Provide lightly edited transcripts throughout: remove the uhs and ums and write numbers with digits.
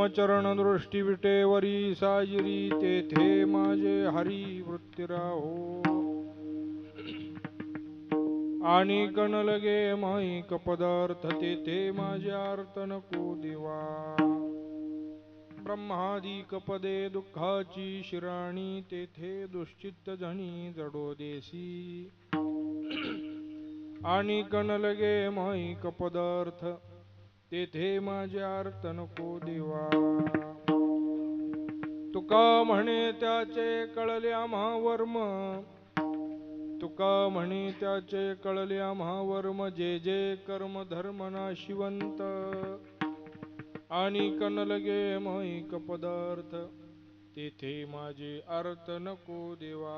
समचरण दृष्टी विटेवरी साजिरी तेथे माझे हरी वृत्ती राहो आणि कण लगे माईक पदार्थ तेथे माझे अर्थ नको देवा ब्रह्मादिक पदे दुःखाची शिराणी तेथे दुश्चित्त जणी जडो देसी आणि कण लगे माईक पदार्थ तेथे माझे अर्थ नको देवा तुका म्हणे त्याचे कळले आम्हा वर्म तुका म्हणे त्याचे कळले आम्हा वर्म जे जे कर्म धर्म नाशिवंत आणि कण लगे माईक पदार्थ तेथे माझे अर्थ नको देवा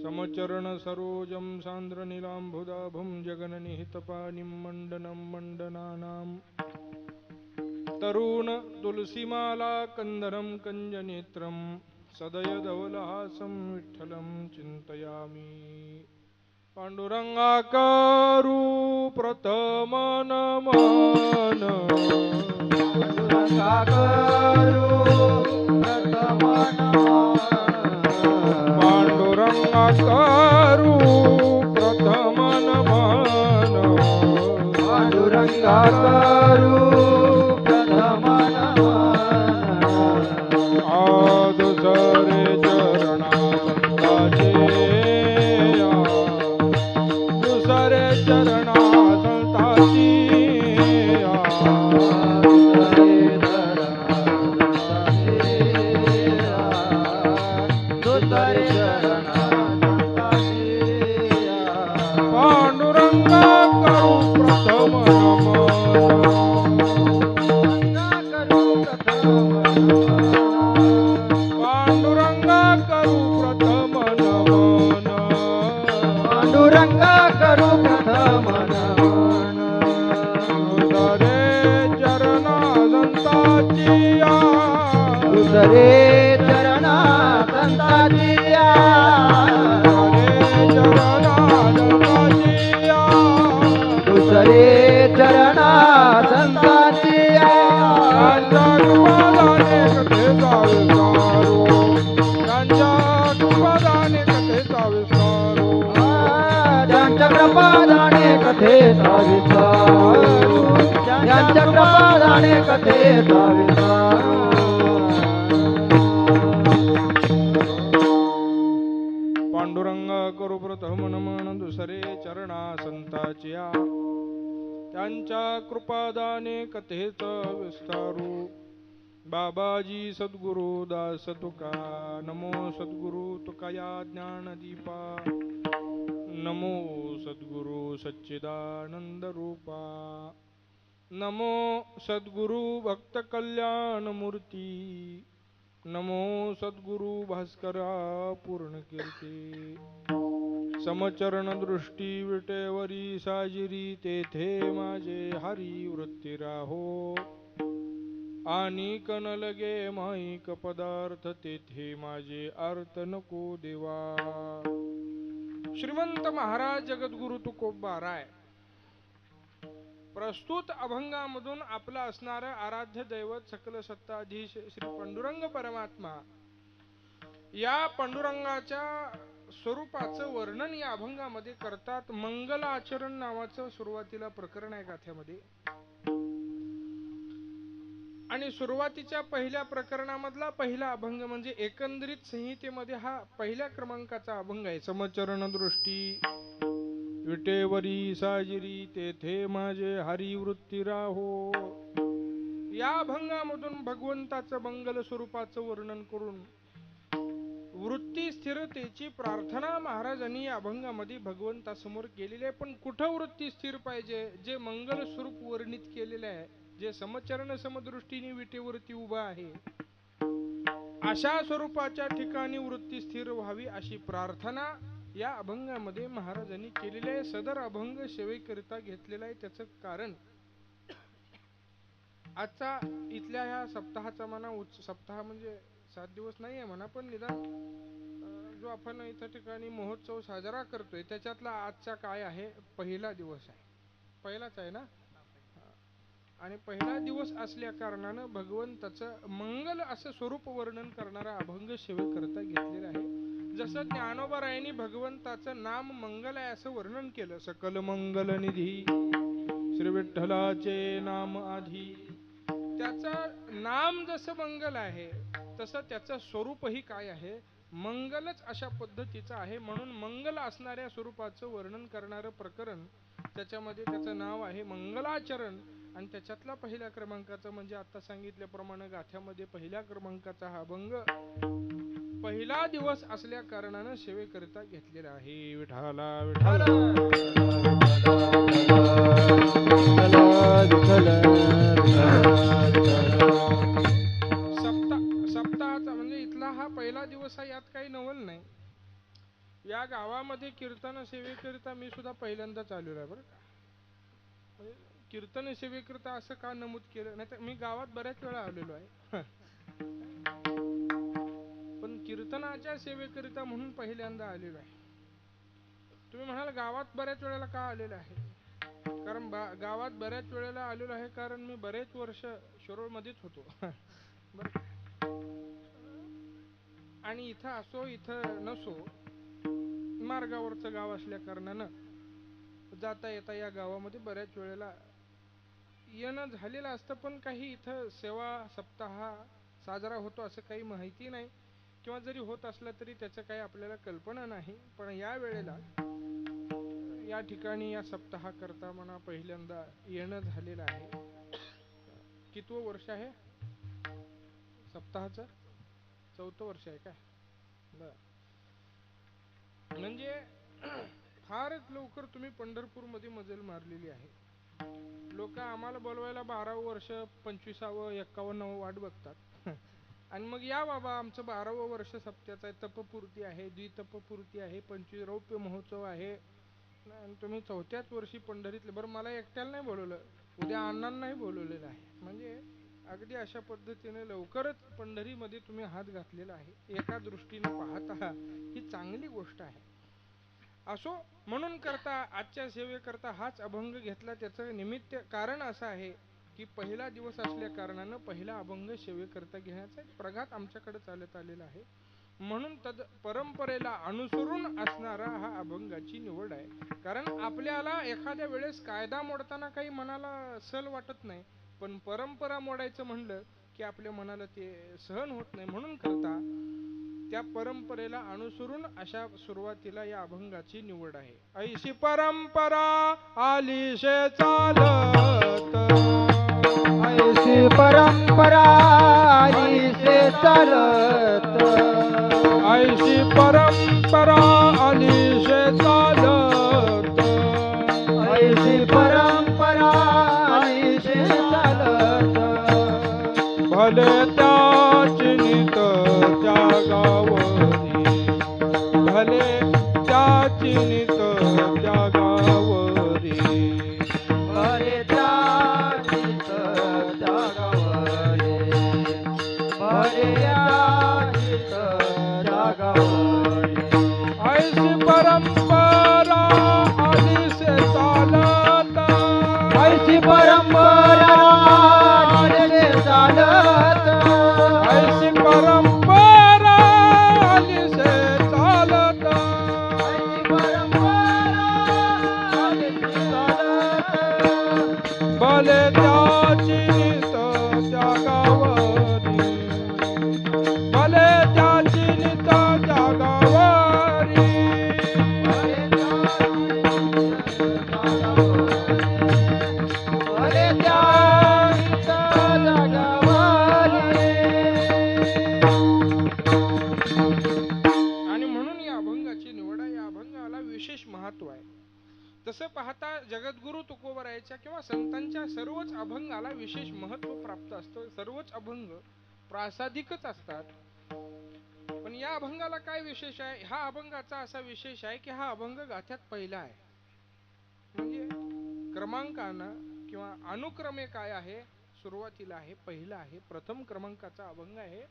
समचरण सरोजम सांद्र नीलांबुदाभं जगननिहितपानिं मंडनं मंडनानां तरुण तुलसीमाला कंदरं कंजनेत्रं सदयधवलहासं विठ्ठलं चिंतयामि पांडुरंगाकारू प्रथम नमन पांडुरंगाकारू प्रथम नमन पांडुरंगाकारू प्रथम नमन पांडुरंगाकारू प्रथम नमन आदुसरे चरणा संताचे दुसरे चरणा संताची पांडुरंगा करू प्रथम पांडुरंगा करू प्रथम नमन पांडुरंगा करू प्रथम नमन दुसरे चरणा संताची दुसरे चरणा संताची दुसरे चरणा संताची ज्यांच्या कृपादाने कथेचा विस्तारू ज्यांच्या कृपादाने कथेचा विस्तारू पांडुरंगा करू प्रथम नमन दुसरे चरणा संताच्या त्यांच्या कृपादाने कथेचा विस्तारू बाबाजी सद्गुरु दास तुका नमो सद्गुरु तुकाया ज्ञानदीपा नमो सद्गुरु सच्चिदानंद रूपा नमो सद्गुरु भक्त कल्याण मूर्ती नमो सद्गुरु भास्करा पूर्ण कीर्ती समचरण दृष्टी विटेवरी साजिरी तेथे माझे हरी वृत्ती राहो आणि कण लगे माईक पदार्थ तेथे माझे अर्थ नको देवा श्रीमंत महाराज जगद्गुरु तुकोबा राय प्रस्तुत अभंगामधून आपला असणारे आराध्य दैवत सकल सत्ताधीश श्री पांडुरंग परमात्मा या पांडुरंगाच्या स्वरूपाचं वर्णन या अभंगामध्ये करतात. मंगलाचरण नावाचं सुरुवातीला प्रकरण आहे गाथ्यामध्ये आणि सुरुवातीच्या पहिल्या प्रकरणामधला पहिला अभंग म्हणजे एकंदरीत संहितेमध्ये हा पहिल्या क्रमांकाचा अभंग आहे. समचरण दृष्टी विटेवरी साजिरी तेथे माझे हरी वृत्ती राहो. या अभंगामधून भगवंताचं मंगल स्वरूपाचं वर्णन करून वृत्ती स्थिरतेची प्रार्थना महाराजांनी या अभंगामध्ये भगवंतासमोर केलेली आहे. पण कुठं वृत्ती स्थिर पाहिजे? जे मंगल स्वरूप वर्णित केलेले आहे, जे समचरण समदृष्टीने विटेवरती उभा आहे, अशा स्वरूपाच्या ठिकाणी वृत्ती स्थिर व्हावी अशी प्रार्थना या अभंगामध्ये महाराजांनी केलेली आहे. सदर अभंग सेवेकरिता घेतलेला आहे. त्याचं कारण आजचा इथल्या ह्या सप्ताहाचा म्हणा, सप्ताह म्हणजे 7 दिवस नाही आहे म्हणा, पण निदान जो आपण इथं ठिकाणी महोत्सव साजरा करतोय त्याच्यातला आजचा काय आहे? पहिला दिवस आहे. पहिलाच आहे ना. आणि पहिला दिवस असल्या कारणानं भगवंताचं मंगल असं स्वरूप वर्णन करणारा अभंग सेवेकरता घेतलेला आहे. जसं ज्ञानोबारायांनी भगवंताचं नाम मंगल आहे असं वर्णन केलं. सकल मंगल निधी श्री विठ्ठलाचे नाम आधी. त्याचं नाम जसं मंगल आहे तसं त्याचं स्वरूपही काय आहे, मंगलच अशा पद्धतीचं आहे. म्हणून मंगल असणाऱ्या स्वरूपाचं वर्णन करणारं प्रकरण त्याच्यामध्ये त्याचं नाव आहे मंगलाचरण. आणि त्याच्यातला पहिल्या क्रमांकाचा म्हणजे आता सांगितल्याप्रमाणे गाथ्यामध्ये पहिल्या क्रमांकाचा हा अभंग पहिला दिवस असल्या कारणानं सेवेकरिता घेतलेला आहे. विठाला विठाला सप्ताहाचा म्हणजे इथला हा पहिला दिवस आहे. यात काही नवल नाही. या गावामध्ये कीर्तन सेवेकरिता मी सुद्धा पहिल्यांदाच आलेलो आहे बरं का. म्हणजे कीर्तन सेवेकरिता असं का नमूद केलं नाही तर मी गावात बऱ्याच वेळा आलेलो आहे. पण कीर्तनाच्या सेवेकरिता म्हणून पहिल्यांदा आलेलो आहे. तुम्ही म्हणाल गावात बऱ्याच वेळेला का आलेलं आहे, कारण गावात बऱ्याच वेळेला आलेलो आहे कारण मी बरेच वर्ष शिरोळ मध्येच होतो. बरं. आणि इथं असो इथं नसो मार्गावरचं गाव असल्या कारणानं जाता येता या गावामध्ये बऱ्याच वेळेला येणं झालेलं असतं. पण काही इथं सेवा सप्ताह साजरा होतो असं काही माहिती नाही, किंवा जरी होत असला तरी त्याचं काही आपल्याला कल्पना नाही. पण या वेळेला या ठिकाणी या सप्ताह करता म्हणा पहिल्यांदा येणं झालेलं आहे. कितवं वर्ष आहे सप्ताहाचं? 4थं वर्ष आहे काय? बरं. म्हणजे फारच लवकर तुम्ही पंढरपूरमध्ये मजल मारलेली आहे. लोक आम्हाला बोलवायला 12वं वर्ष 25वं 51वं वाट बघतात. आणि मग या बाबा आमचं 12वं वर्ष सप्त्याचं आहे, तपपूर्ती आहे, द्वितपपूर्ती आहे, 25 रौप्य महोत्सव आहे, आणि तुम्ही 4थ्याच वर्षी पंढरीतले. बरं मला एकट्याला नाही बोलवलं, उद्या अण्णांनाही बोलवलेलं आहे. म्हणजे अगदी अशा पद्धतीने लवकरच पंढरीमध्ये तुम्ही हात घातलेला आहे. एका दृष्टीने पाहता ही चांगली गोष्ट आहे. असो, म्हणून करता आजच्या सेवेकरता हाच अभंग घेतला. त्याचं निमित्त कारण असं आहे की पहिला दिवस असल्या कारणानं पहिला अभंग सेवेकरता घेण्याचा एक प्रघात आमच्याकडे चालत आलेला आहे. म्हणून तद परंपरेला अनुसरून असणारा हा अभंगाची निवड आहे. कारण आपल्याला एखाद्या वेळेस कायदा मोडताना काही मनाला सल वाटत नाही, पण परंपरा मोडायचं म्हणलं की आपल्या मनाला ते सहन होत नाही. म्हणून करता त्या परंपरेला अनुसरून अशा सुरुवातीला या अभंगाची निवड आहे. ऐशी परंपरा आलीशे चालत, ऐशी परंपरा आलीशे चालत, ऐशी परंपरा आलीशे चालत, ऐशी परंपरा आलीशे चालत, भले त्याची नित त्या गावरी, भले त्याची नित त्या गावरी, भले त्याची नित त्या गावरी, भले त्याची नित त्या गावरी. ऐशी परंपरा आलीशे चालत, ऐशी परंपरा आलीशे चालत, ऐशी परंपरा आलीशे चालत, ऐशी परंपरा आलीशे चालत, भले त्याची नित त्या गावरी, भले त्याची नित त्या गावरी, भले त्याची नित त्या गावरी, भले त्याची नित त्या गावरी. आणि म्हणून या अभंगाची निवड आहे. या अभंगाला विशेष महत्व आहे. तसं पाहता जगद्गुरु तुकोबरायाच्या किंवा संतांच्या सर्वच अभंगाला विशेष महत्व प्राप्त असतं. सर्वच अभंग प्रासादिकच असतात. पण या अभंगाला काय विशेष आहे? हा अभंगाचा असा विशेष आहे की हा अभंग गाथ्यात पहिला आहे. म्हणजे क्रमांकानं किंवा अनुक्रमे काय आहे, सुरुवातीला आहे, पहिला आहे, प्रथम क्रमांकाचा अभंग आहे.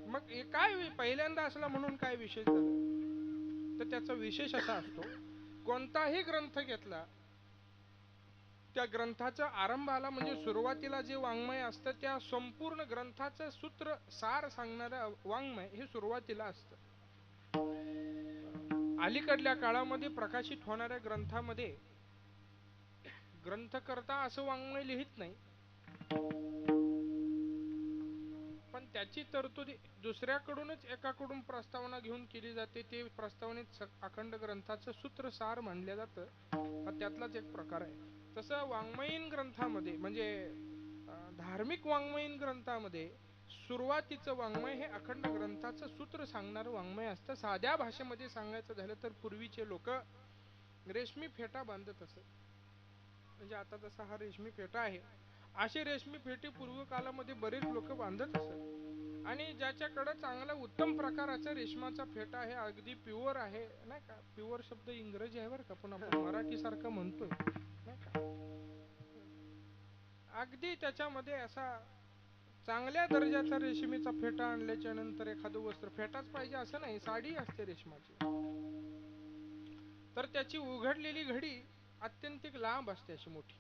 मग काय पहिल्यांदा असला म्हणून काय विशेष झालं? तर त्याचा विशेष असा असतो, कोणताही ग्रंथ घेतला त्या ग्रंथाच्या आरंभाला म्हणजे सुरुवातीला जे वाङ्मय असतं त्या संपूर्ण ग्रंथाचं सूत्र सार सांगणारं वाङ्मय हे सुरुवातीला असतं. अलीकडल्या काळामध्ये प्रकाशित होणाऱ्या ग्रंथामध्ये ग्रंथकर्ता असं वाङ्मय लिहित नाही, पण त्याची तरतुदी दुसऱ्याकडूनच एकाकडून प्रस्तावना घेऊन केली जाते. ते प्रस्तावनेत अखंड ग्रंथाचं सूत्रसार म्हणलं जातं. हा त्यातलाच एक प्रकार आहे. तसं वाङ्मयीन ग्रंथामध्ये म्हणजे धार्मिक वाङ्मयीन ग्रंथामध्ये सुरुवातीचं वाङ्मय हे अखंड ग्रंथाचं सूत्र सांगणारं वाङ्मय असतं. साध्या भाषेमध्ये सांगायचं झालं तर पूर्वीचे लोक रेशमी फेटा बांधत असत. म्हणजे आता जसा हा रेशमी फेटा आहे अशी रेशमी फेटी पूर्व कालामध्ये बरेच लोक बांधत असत. आणि ज्याच्याकडे चांगला उत्तम प्रकाराचा रेशमाचा फेटा आहे, अगदी प्युअर आहे नाही का, प्युअर शब्द इंग्रजी आहे बरं का, पण आपण मराठी सारखं म्हणतोय नाही का, अगदी त्याच्यामध्ये असा चांगल्या दर्जाचा रेशमीचा फेटा आणल्याच्या नंतर एखादं वस्त्र, फेटाच पाहिजे असं नाही, साडी असते रेशमाची, तर त्याची उघडलेली घडी अत्यंतिक लांब असते अशी मोठी.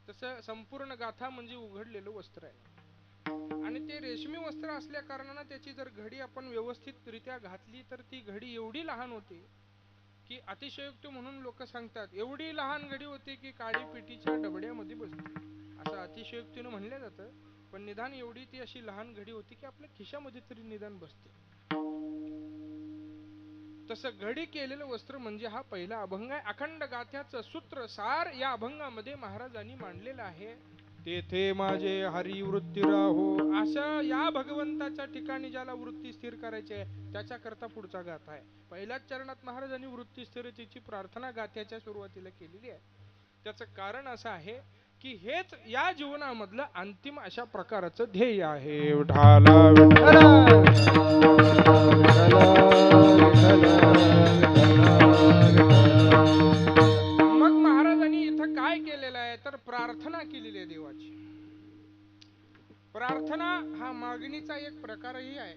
तसं संपूर्ण गाथा म्हणजे उघडलेलं वस्त्र आहे. आणि ते रेशमी वस्त्र असल्या कारणानं त्याची जर घडी आपण व्यवस्थितरित्या घातली तर ती घडी एवढी लहान होते की अतिशयोक्ती म्हणून लोक सांगतात एवढी लहान घडी होती की काळी पिटीच्या डबड्यामध्ये बसते, असं अतिशयोक्तीनं म्हणलं जातं. पण निदान एवढी ती अशी लहान घडी होती की आपल्या खिशामध्ये तरी निदान बसते. तसं घडी केलेलं वस्त्र म्हणजे हा पहिला अभंग आहे. अखंड गाथ्याचं सूत्र सार या अभंगामध्ये महाराजांनी मांडलेलं आहे. तेथे माझे हरी वृत्ती राहो, अशा या भगवंताच्या ठिकाणी ज्याला वृत्ती स्थिर करायची आहे त्याच्याकरता पुढचा गाथा आहे. पहिल्याच चरणात महाराजांनी वृत्ती स्थिरतेची प्रार्थना गाथ्याच्या सुरुवातीला केलेली आहे. त्याचं कारण असं आहे की हेच या जीवनामधलं अंतिम अशा प्रकारचं ध्येय आहे. विठाला मग महाराजांनी इथं काय केलेलं आहे तर प्रार्थना केलेली आहे देवाची. प्रार्थना हा मागणीचा एक प्रकारही आहे.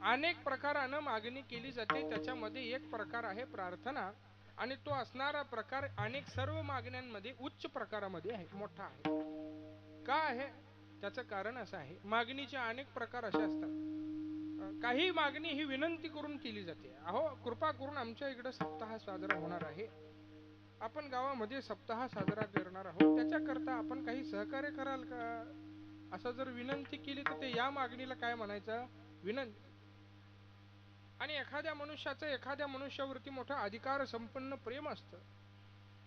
अनेक प्रकारानं मागणी केली जाते, त्याच्यामध्ये एक प्रकार आहे प्रार्थना. आणि तो असणारा प्रकार अनेक सर्व मागण्यांमध्ये उच्च प्रकारामध्ये आहे, मोठा आहे. का आहे त्याचं कारण असं आहे, मागणीचे अनेक प्रकार असे असतात. काही मागणी ही विनंती करून केली जाते. अहो कृपा करून आमच्या इकडे सप्ताह साजरा होणार आहे, आपण गावामध्ये सप्ताह साजरा करणार आहोत, त्याच्याकरता आपण काही सहकार्य कराल का, असं जर विनंती केली तर ते या मागणीला काय म्हणायचं, विनंती. आणि एखाद्या मनुष्याचं एखाद्या मनुष्यावरती मोठा अधिकार संपन्न प्रेम असतं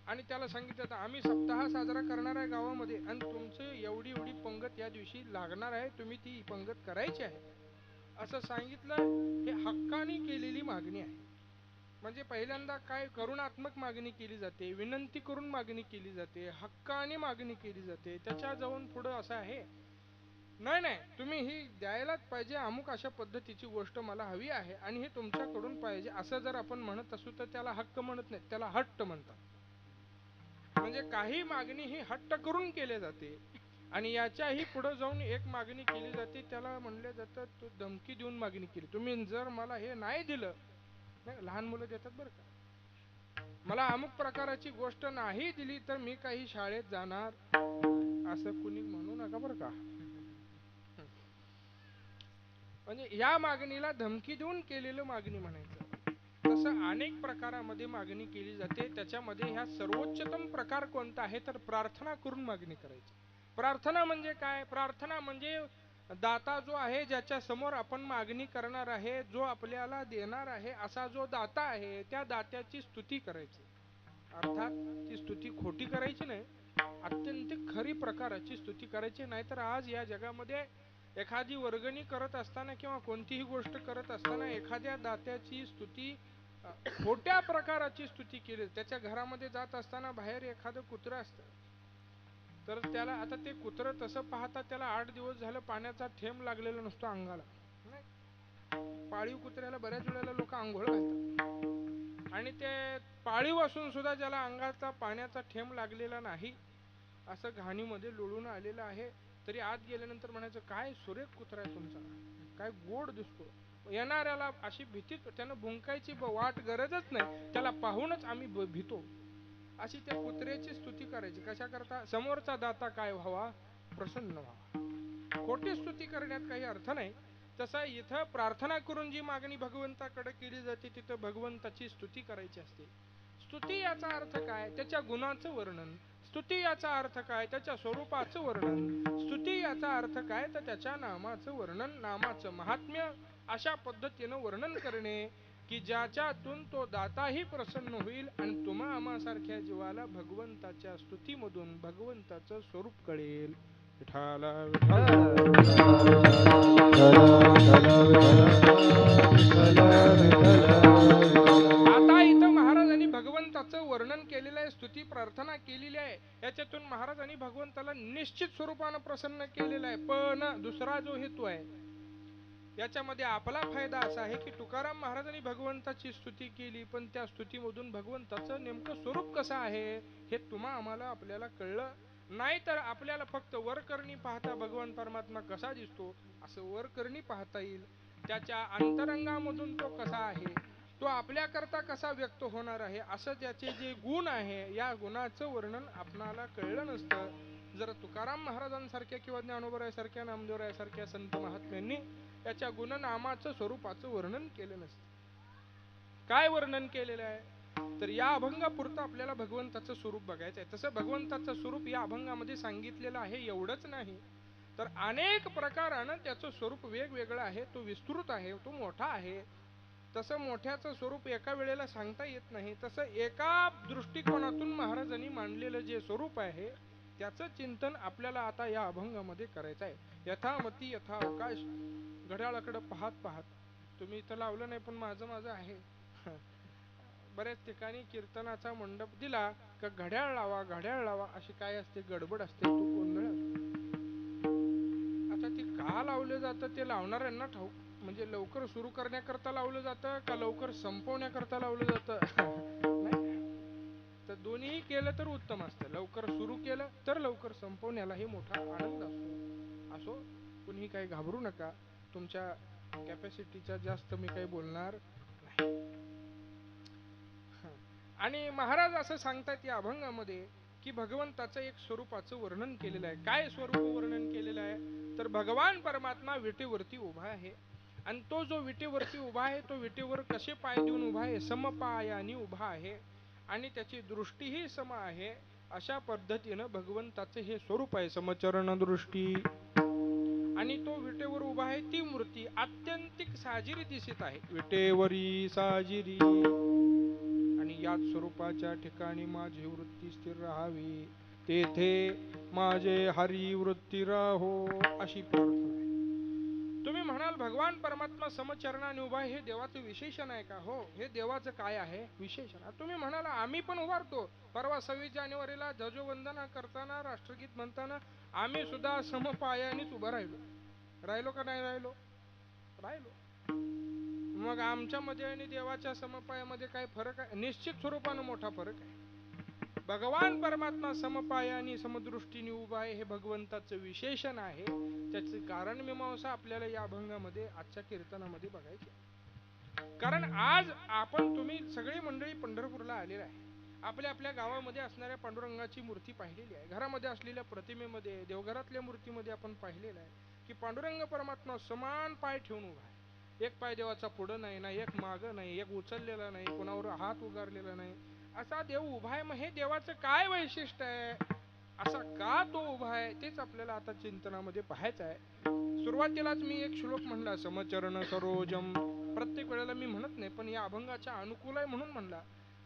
आणि त्याला सांगितलं आम्ही सप्ताह साजरा करणार आहे गावामध्ये आणि तुमचं एवढी एवढी पंगत या दिवशी लागणार आहे, तुम्ही ती पंगत करायची आहे असं सांगितलं, हे हक्काने केलेली मागणी आहे. म्हणजे पहिल्यांदा काय करुणात्मक मागणी केली जाते, विनंती करून मागणी केली जाते, हक्काने मागणी केली जाते. त्याच्या जाऊन पुढं असं आहे, नाही नाही तुम्ही ही द्यायलाच पाहिजे, अमुक अशा पद्धतीची गोष्ट मला हवी आहे आणि हे तुमच्याकडून पाहिजे, असं जर आपण म्हणत असू तर त्याला हक्क म्हणत नाही, त्याला हट्ट म्हणतात. म्हणजे काही मागणी ही हट्ट करून केली जाते. आणि याच्याही पुढे जाऊन एक मागणी केली जाते, त्याला म्हणले जातं तू धमकी देऊन मागणी केली, तुम्ही जर मला हे नाही दिलं, लहान मुलं देतात बरं का, मला अमुक प्रकाराची गोष्ट नाही दिली तर मी काही शाळेत जाणार, असं कुणी म्हणू नका बरं का. म्हणजे या मागणीला धमकी देऊन केलेलं मागणी म्हणायचं. तसं अनेक प्रकारामध्ये मागणी केली जाते. त्याच्यामध्ये ह्या सर्वोच्चतम प्रकार कोणता आहे तर प्रार्थना करून मागणी करायची. प्रार्थना म्हणजे काय, प्रार्थना म्हणजे दाता जो आहे, ज्याच्या समोर आपण मागणी करणार आहे, जो आपल्याला देणार आहे, असा जो दाता आहे त्या दात्याची स्तुती करायची. अर्थात ती स्तुती खोटी करायची नाही, अत्यंत खरी प्रकाराची स्तुती करायची. नाहीतर आज या जगामध्ये एखादी वर्गणी करत असताना किंवा कोणतीही गोष्ट करत असताना एखाद्या दात्याची स्तुती खोट्या प्रकाराची स्तुती केली. त्याच्या घरामध्ये जात असताना बाहेर एखादं कुत्रं असतं, तर त्याला आता ते कुत्रं तसं पाहता त्याला 8 दिवस झालं पाण्याचा थेंब लागलेला नसतो अंगाला. पाळीव कुत्र्याला बऱ्याच वेळेला लोक आंघोळ घालतात आणि ते पाळीव असून सुद्धा ज्याला अंगाचा पाण्याचा थेंब लागलेला नाही, असं घाणीमध्ये लोळून आलेलं आहे, तरी आत गेल्यानंतर म्हणायचं काय सुरेख कुत्रा आहे तुमचा, काय गोड दिसतो. येणाऱ्याला अशी भीती, त्यानं भुंकायची वाट गरजच नाही, त्याला पाहूनच आम्ही भीतो. अशी त्या कुत्र्याची स्तुती करायची. कशा करता? समोरचा दाता काय व्हावा? प्रसन्न व्हावा. खोटी स्तुती करण्यात काही अर्थ नाही. तसा इथं प्रार्थना करून जी मागणी भगवंताकडे केली जाते तिथं भगवंताची स्तुती करायची असते. स्तुती याचा अर्थ काय? त्याच्या गुणाचं वर्णन. स्तुती याचा अर्थ काय? त्याच्या स्वरूपाचं वर्णन. स्तुती याचा अर्थ काय? तर त्याच्या नामाचं वर्णन, नामाचं महात्म्य अशा पद्धतीनं वर्णन करणे की ज्याच्यातून तो दाताही प्रसन्न होईल आणि तुम्हा आम्हासारख्या जीवाला भगवंताच्या स्तुतीमधून भगवंताचं स्वरूप कळेल. विठाला आता इथं महाराजांनी भगवंताचं वर्णन केलेलं आहे, स्तुती प्रार्थना केलेली आहे. याच्यातून महाराजांनी भगवंताला निश्चित स्वरूपानं प्रसन्न केलेलं आहे. पण दुसरा जो हेतू आहे याच्यामध्ये आपला फायदा असा आहे की तुकाराम महाराजांनी भगवंताची स्तुती केली, पण त्या स्तुतीमधून भगवंताचं नेमकं स्वरूप कसं आहे हे तुम्हा आम्हाला आपल्याला कळलं नाही. तर आपल्याला फक्त वरकरणी पाहता भगवान परमात्मा कसा दिसतो असं वरकरणी पाहता येईल. त्याच्या अंतरंगामधून तो कसा आहे, तो आपल्याकरता कसा व्यक्त होणार आहे, असं त्याचे जे गुण आहे या गुणाचं वर्णन आपणाला कळलं नसतं जर तुकाराम महाराजांसारख्या किंवा ज्ञानोबरायासारख्या नामदेवरायासारख्या संत महात्म्यांनी त्याच्या गुणनामाचं स्वरूपाचं वर्णन केलं नसतं. काय वर्णन केलेलं आहे? तर या अभंगापुरतं आपल्याला भगवंताचं स्वरूप बघायचं आहे. तसं भगवंताचं स्वरूप या अभंगामध्ये सांगितलेलं आहे एवढंच नाही, तर अनेक प्रकारानं त्याचं स्वरूप वेगवेगळं आहे. तो विस्तृत आहे, तो मोठा आहे. तसं मोठ्याचं स्वरूप एका वेळेला सांगता येत नाही. तसं एका दृष्टिकोनातून महाराजांनी मांडलेलं जे स्वरूप आहे त्याचं चिंतन आपल्याला आता या अभंगामध्ये करायचं आहे. यथामती यथा अवकाश. घड्याळाकडे पाहत पाहत, तुम्ही इथं लावलं नाही पण माझं आहे. बऱ्याच ठिकाणी कीर्तनाचा मंडप दिला का घड्याळ लावा घड्याळ लावा अशी काय असते, गडबड असते, तो गोंधळ असतो. आता ते का लावलं जातं ते लावणाऱ्यांना ठाऊक. म्हणजे लवकर सुरू करण्याकरता लावलं जातं का लवकर संपवण्याकरता लावलं जातं नाही, तर दोन्ही केलं तर उत्तम असतं. लवकर सुरू केलं तर लवकर संपवण्यालाही मोठा आनंद असतो. असो, कुणी काही घाबरू नका. तुमच्या कॅपॅसिटीच्या जास्त मी काही बोलणार नाही. आणि महाराज असं सांगतात या अभंगामध्ये की भगवंताचं एक स्वरूपाचं वर्णन केलेलं आहे. काय स्वरूप वर्णन केलेलं आहे? तर भगवान परमात्मा विटेवरती उभा आहे आणि तो जो विटेवरती उभा आहे तो विटेवर कसे पाय देऊन उभा आहे? समपायाने उभा आहे आणि त्याची दृष्टीही सम आहे. अशा पद्धतीनं भगवंताचं हे स्वरूप आहे, समचरण दृष्टी. आणि तो विटेवर उभा आहे ती मूर्ती आत्यंतिक साजिरी दिसत आहे. विटेवरी साजिरी आणि याच स्वरूपाच्या ठिकाणी माझी वृत्ती स्थिर राहावी, तेथे माझे हरी वृत्ती राहो, अशी प्रार्थना आहे. तुम्ही म्हणाल भगवान परमात्मा समचरणाने उभा हे देवाचं विशेषण आहे का? हो, हे देवाचं काय आहे? विशेषण. तुम्ही म्हणाल आम्ही पण उभारतो. परवा 26 जानेवारीला ध्वजवंदना करताना राष्ट्रगीत म्हणताना आम्ही सुद्धा समपायानेच उभं राहिलो का नाही राहिलो? मग आमच्यामध्ये आणि देवाच्या समपायामध्ये काय फरक आहे? निश्चित स्वरूपानं मोठा फरक आहे. भगवान परमात्मा समपायाने समदृष्टीने उभा आहे हे भगवंताचं विशेषण आहे. त्याचे कारण मीमांसा आपल्याला या अभंगामध्ये आजच्या कीर्तनामध्ये बघायची. कारण आज आपण तुम्ही सगळी मंडळी पंढरपूरला आलेला आहे. आपल्या आपल्या गावामध्ये असणाऱ्या पांडुरंगाची मूर्ती पाहिलेली आहे. घरामध्ये असलेल्या प्रतिमेमध्ये, देवघरातल्या मूर्तीमध्ये आपण पाहिलेलं आहे की पांडुरंग परमात्मा समान पाय ठेवून उभा आहे. एक पाय देवाचा पुढं नाही ना, एक मागं नाही, एक उचललेला नाही, कोणावर हात उगारलेला नाही, असा देव उभा आहे. मग हे देवाचं काय वैशिष्ट्य आहे? असा का तो उभा आहे तेच आपल्याला आता चिंतनामध्ये पाहायचं आहे. सुरुवातीलाच मी एक श्लोक म्हणला, समचरण सरोजम. प्रत्येक वेळेला मी म्हणत नाही पण या अभंगाच्या अनुकूल आहे म्हणून म्हणला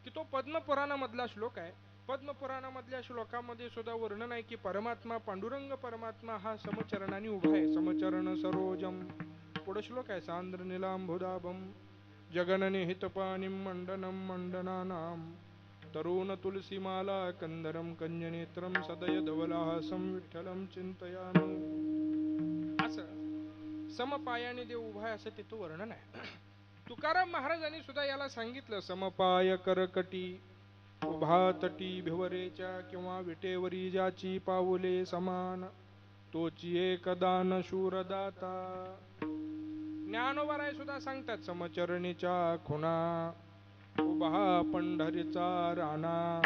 की तो पद्मपुराणामधला श्लोक आहे. पद्मपुराणामधल्या श्लोकामध्ये सुद्धा वर्णन आहे की परमात्मा पांडुरंग परमात्मा हा समचरणाने उभा आहे. समचरण सरोजम. पुढे श्लोक आहे, सांद्र निलांबुदाभम जगनने हितपानिम मंडनम मंडनानाम तरुण तुलसीमाला कंदरम कंजनेत्रम सदय धवलासम विठ्ठलम चिंतयामी. असं समपायाने देव उभा आहे असं तिथं वर्णन आहे. तुकाराम महाराजांनी सुद्धा याला सांगितलं, समपाय करकटी उभा तटी भिवरेच्या किंवा विटेवरी ज्याची पाऊले समान तोची एकदान शूरदाता. ज्ञानोबराय सुद्धा सांगतात, समचरणीच्या खुणा उभा पंढरीचा राणा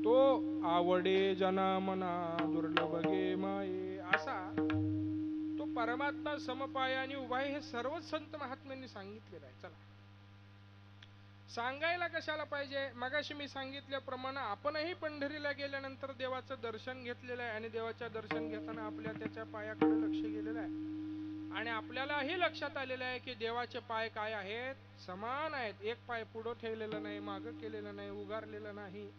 तो आवडे जना मना दुर्लभ गे माये. असा तो परमात्मा समपायाने उभा आहे हे सर्वच संत महात्म्यांनी सांगितलेलं आहे. चला सांगायला कशाला पाहिजे. मगाशी मी सांगितल्याप्रमाणे आपणही पंढरीला गेल्यानंतर देवाचं दर्शन घेतलेलं आहे आणि देवाच्या दर्शन घेताना आपल्या त्याच्या पायाकडे लक्ष गेलेलं आहे आणि आपल्यालाही लक्षात आलेलं आहे की देवाचे पाय काय आहेत, समान आहेत. एक पाय पुढं ठेवलेला नाही, मागं केलेलं नाही, उगारलेलं नाही.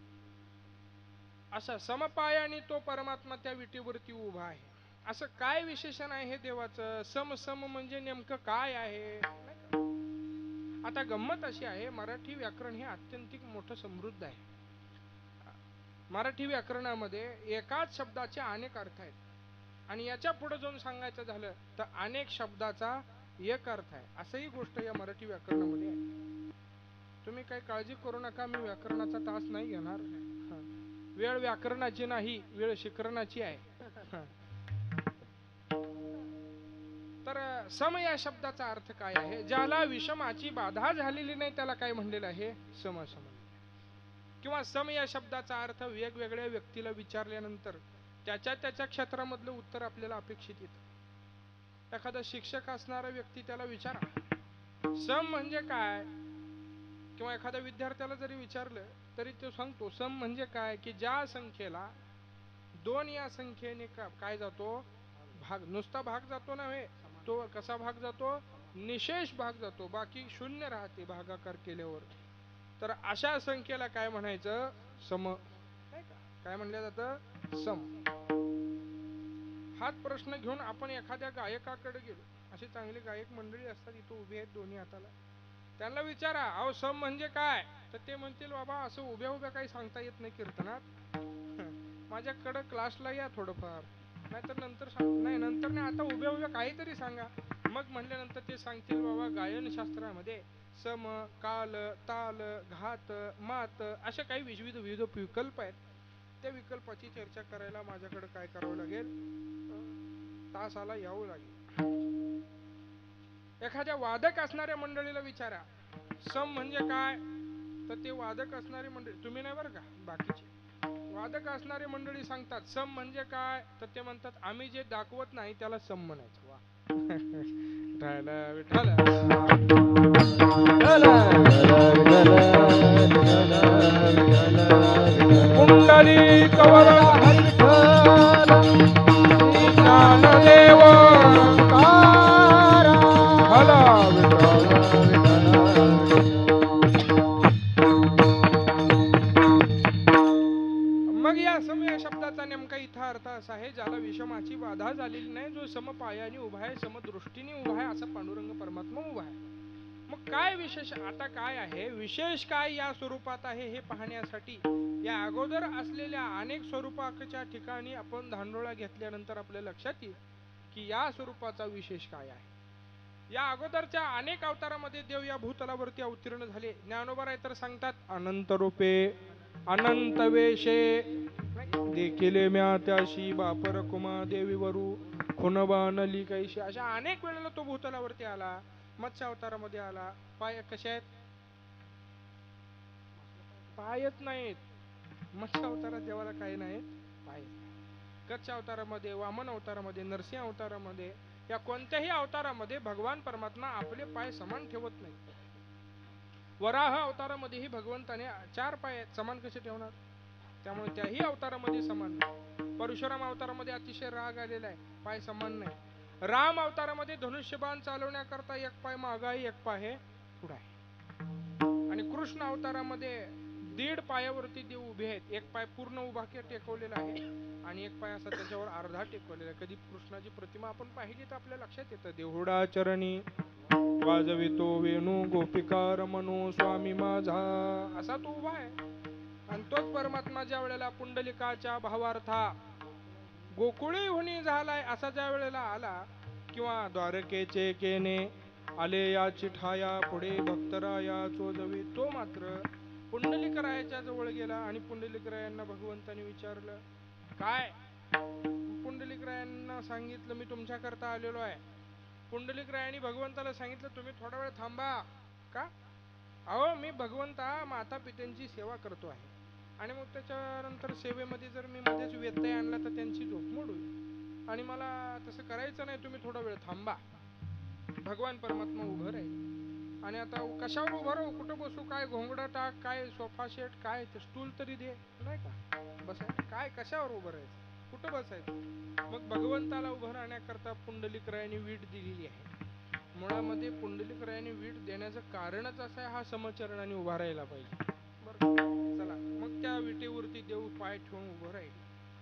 असा समपायाने तो परमात्मा त्या विटीवरती उभा आहे. असं काय विशेषण आहे हे देवाचं. सम सम म्हणजे नेमकं काय आहे. आता गंमत अशी आहे, मराठी व्याकरण हे अत्यंतिक मोठं समृद्ध आहे. मराठी व्याकरणामध्ये एकाच शब्दाचे अनेक अर्थ आहेत आणि याच्या पुढे जाऊन सांगायचं झालं तर अनेक शब्दाचा एक अर्थ आहे. असंही गोष्ट या मराठी व्याकरणामध्ये आहे. तुम्ही काही काळजी करू नका, मी व्याकरणाचा तास नाही घेणार. वेळ व्याकरणाची नाही, वेळ शिकरणाची आहे. तर सम या शब्दाचा अर्थ काय आहे. ज्याला विषमाची बाधा झालेली नाही त्याला काय म्हणलेलं आहे, सम सम. किंवा सम या शब्दाचा अर्थ वेगवेगळ्या व्यक्तीला विचारल्यानंतर त्याच्या त्याच्या क्षेत्रामधलं उत्तर आपल्याला अपेक्षित येतं. एखादा शिक्षक असणारा व्यक्ती त्याला विचारा सम म्हणजे काय, किंवा एखाद्या विद्यार्थ्याला जरी विचारलं तरी तो सांगतो सम म्हणजे काय की ज्या संख्येला दोन या संख्येने काय जातो, भाग. नुसता भाग जातो नव्हे, तो कसा भाग जातो, निशेष भाग जातो, बाकी शून्य राहते भागाकार केल्यावर. तर अशा संख्येला काय म्हणायचं, सम. काय म्हणलं जातं, सम. हाच प्रश्न घेऊन आपण एखाद्या गायकाकडे गेलो. अशी चांगली गायक मंडळी असतात इथं उभी आहेत दोन्ही हाताला. त्यांना विचारा अहो सम म्हणजे काय, तर ते म्हणतील बाबा असं उभ्या उभ्या काही सांगता येत नाही कीर्तनात, माझ्याकडे क्लासला या थोडंफार, नाहीतर नंतर नाही नंतर नाही, आता उभ्या उभ्या काहीतरी सांगा. मग म्हणल्यानंतर ते सांगतील बाबा गायन शास्त्रामध्ये सम, काल, ताल, घात, मात असे काही विविध विकल्प आहेत. त्या विकल्पाची चर्चा करायला माझ्याकडे काय करावं लागेल, तासाला यावं लागेल. एखाद्या वादक असणाऱ्या मंडळीला विचारा सम म्हणजे काय, तर ते वादक असणारी मंडळी, तुम्ही नाही बरं का, बाकीचे वादक असणारी मंडळी सांगतात सम म्हणजे काय, तर ते म्हणतात आम्ही जे दाखवत नाही त्याला सम म्हणायचं. वा विठाला कुंडली कवर ज्ञानदेव हला मग या सम या शब्दाचा नेमका इथं अर्थ असा आहे ज्याला विषमाची बाधा झालेली नाही, जो समपायाने उभा आहे, समदृष्टीने उभा आहे, असा पांडुरंग परमात्मा उभा आहे. मग काय विशेष, आता काय आहे विशेष, काय या स्वरूपात आहे हे पाहण्यासाठी या अगोदर असलेल्या अनेक स्वरूपाच्या ठिकाणी आपण धांडोळा घेतल्यानंतर आपल्या लक्षात येईल की या स्वरूपाचा विशेष काय आहे. या अगोदरच्या अनेक अवतारामध्ये देव या भूतलावरती अवतीर्ण झाले. ज्ञानोबा तर सांगतात अनंत रूपे अनंत वेशे देखिले म्या त्याशी बापर कुमा देवीवरू खुनबानली कैशी. अशा अनेक वेळेला तो भूतलावरती आला. मत्स्य अवतारामध्ये आला. पाय कसे आहेत, पायच नाहीत. मत्स्य अवतारात देवाला काही नाहीत, पाय. कच्छ अवतारामध्ये, वामन अवतारामध्ये, नरसिंह अवतारामध्ये, या कोणत्याही अवतारामध्ये भगवान परमात्मा आपले पाय समान ठेवत नाही. वराह अवतारामध्येही भगवंताने 4 पाय समान कसे ठेवणार, त्यामुळे त्याही अवतारामध्ये समान नाही. परशुराम अवतारामध्ये अतिशय राग आलेला आहे, पाय समान नाही. राम अवतारामध्ये धनुष्यबाण चालवण्याकरता एक पाय मागे आहे, एक पाय हे पुढे आहे. आणि कृष्ण अवतारामध्ये 1.5 पायावरती देव उभे आहेत. एक पाय पूर्ण उभा टेकवलेला आहे आणि एक पाय असा त्याच्यावर अर्धा टेकवलेला आहे. कधी कृष्णाची प्रतिमा आपण पाहिली तर आपल्या लक्षात येतं, देहुडा चरणी वाजवितो वेणू गोपिका रमणू स्वामी माझा, असा तो उभा आहे. आणि तोच परमात्मा ज्या वेळेला पुंडलिकाच्या भावार्था गोकुळी हुनी झालाय असा ज्या वेळेला आला, किंवा द्वारकेचे केने आले या चिठाया पुढे भक्तराया चोजवी, तो मात्र पुंडलिकरायाच्या जवळ गेला आणि पुंडलिकरायांना भगवंताने विचारलं काय. पुंडलिकरायांना सांगितलं मी तुमच्याकरता आलेलो आहे. पुंडलिकरायांनी भगवंताला सांगितलं तुम्ही थोडा वेळ थांबा. का, अहो मी भगवंता माता पित्यांची सेवा करतो आहे. आणि मग त्याच्यानंतर सेवेमध्ये जर मी मध्येच व्यत्यय आणला तर त्यांची झोपमोड होईल आणि मला तसं करायचं नाही. तुम्ही थोडा वेळ थांबा. भगवान परमात्मा उभं राहील आणि आता कशावर उभं राहू, कुठं बसू, काय घोंगडं टाक, काय सोफा सेट, काय ते स्टूल तरी दे, नाही का बसाय, काय कशावर उभं राहायचं, कुठं बसायचं. मग भगवंताला उभं राहण्याकरता पुंडलिकरायाने वीट दिलेली आहे. मुळामध्ये पुंडलिकरायाने वीट देण्याचं कारणच असं आहे, हा समचरणाने उभा राहायला पाहिजे. बरं, चला मग त्या विटेवरती देव पाय ठेवून उभं राहील.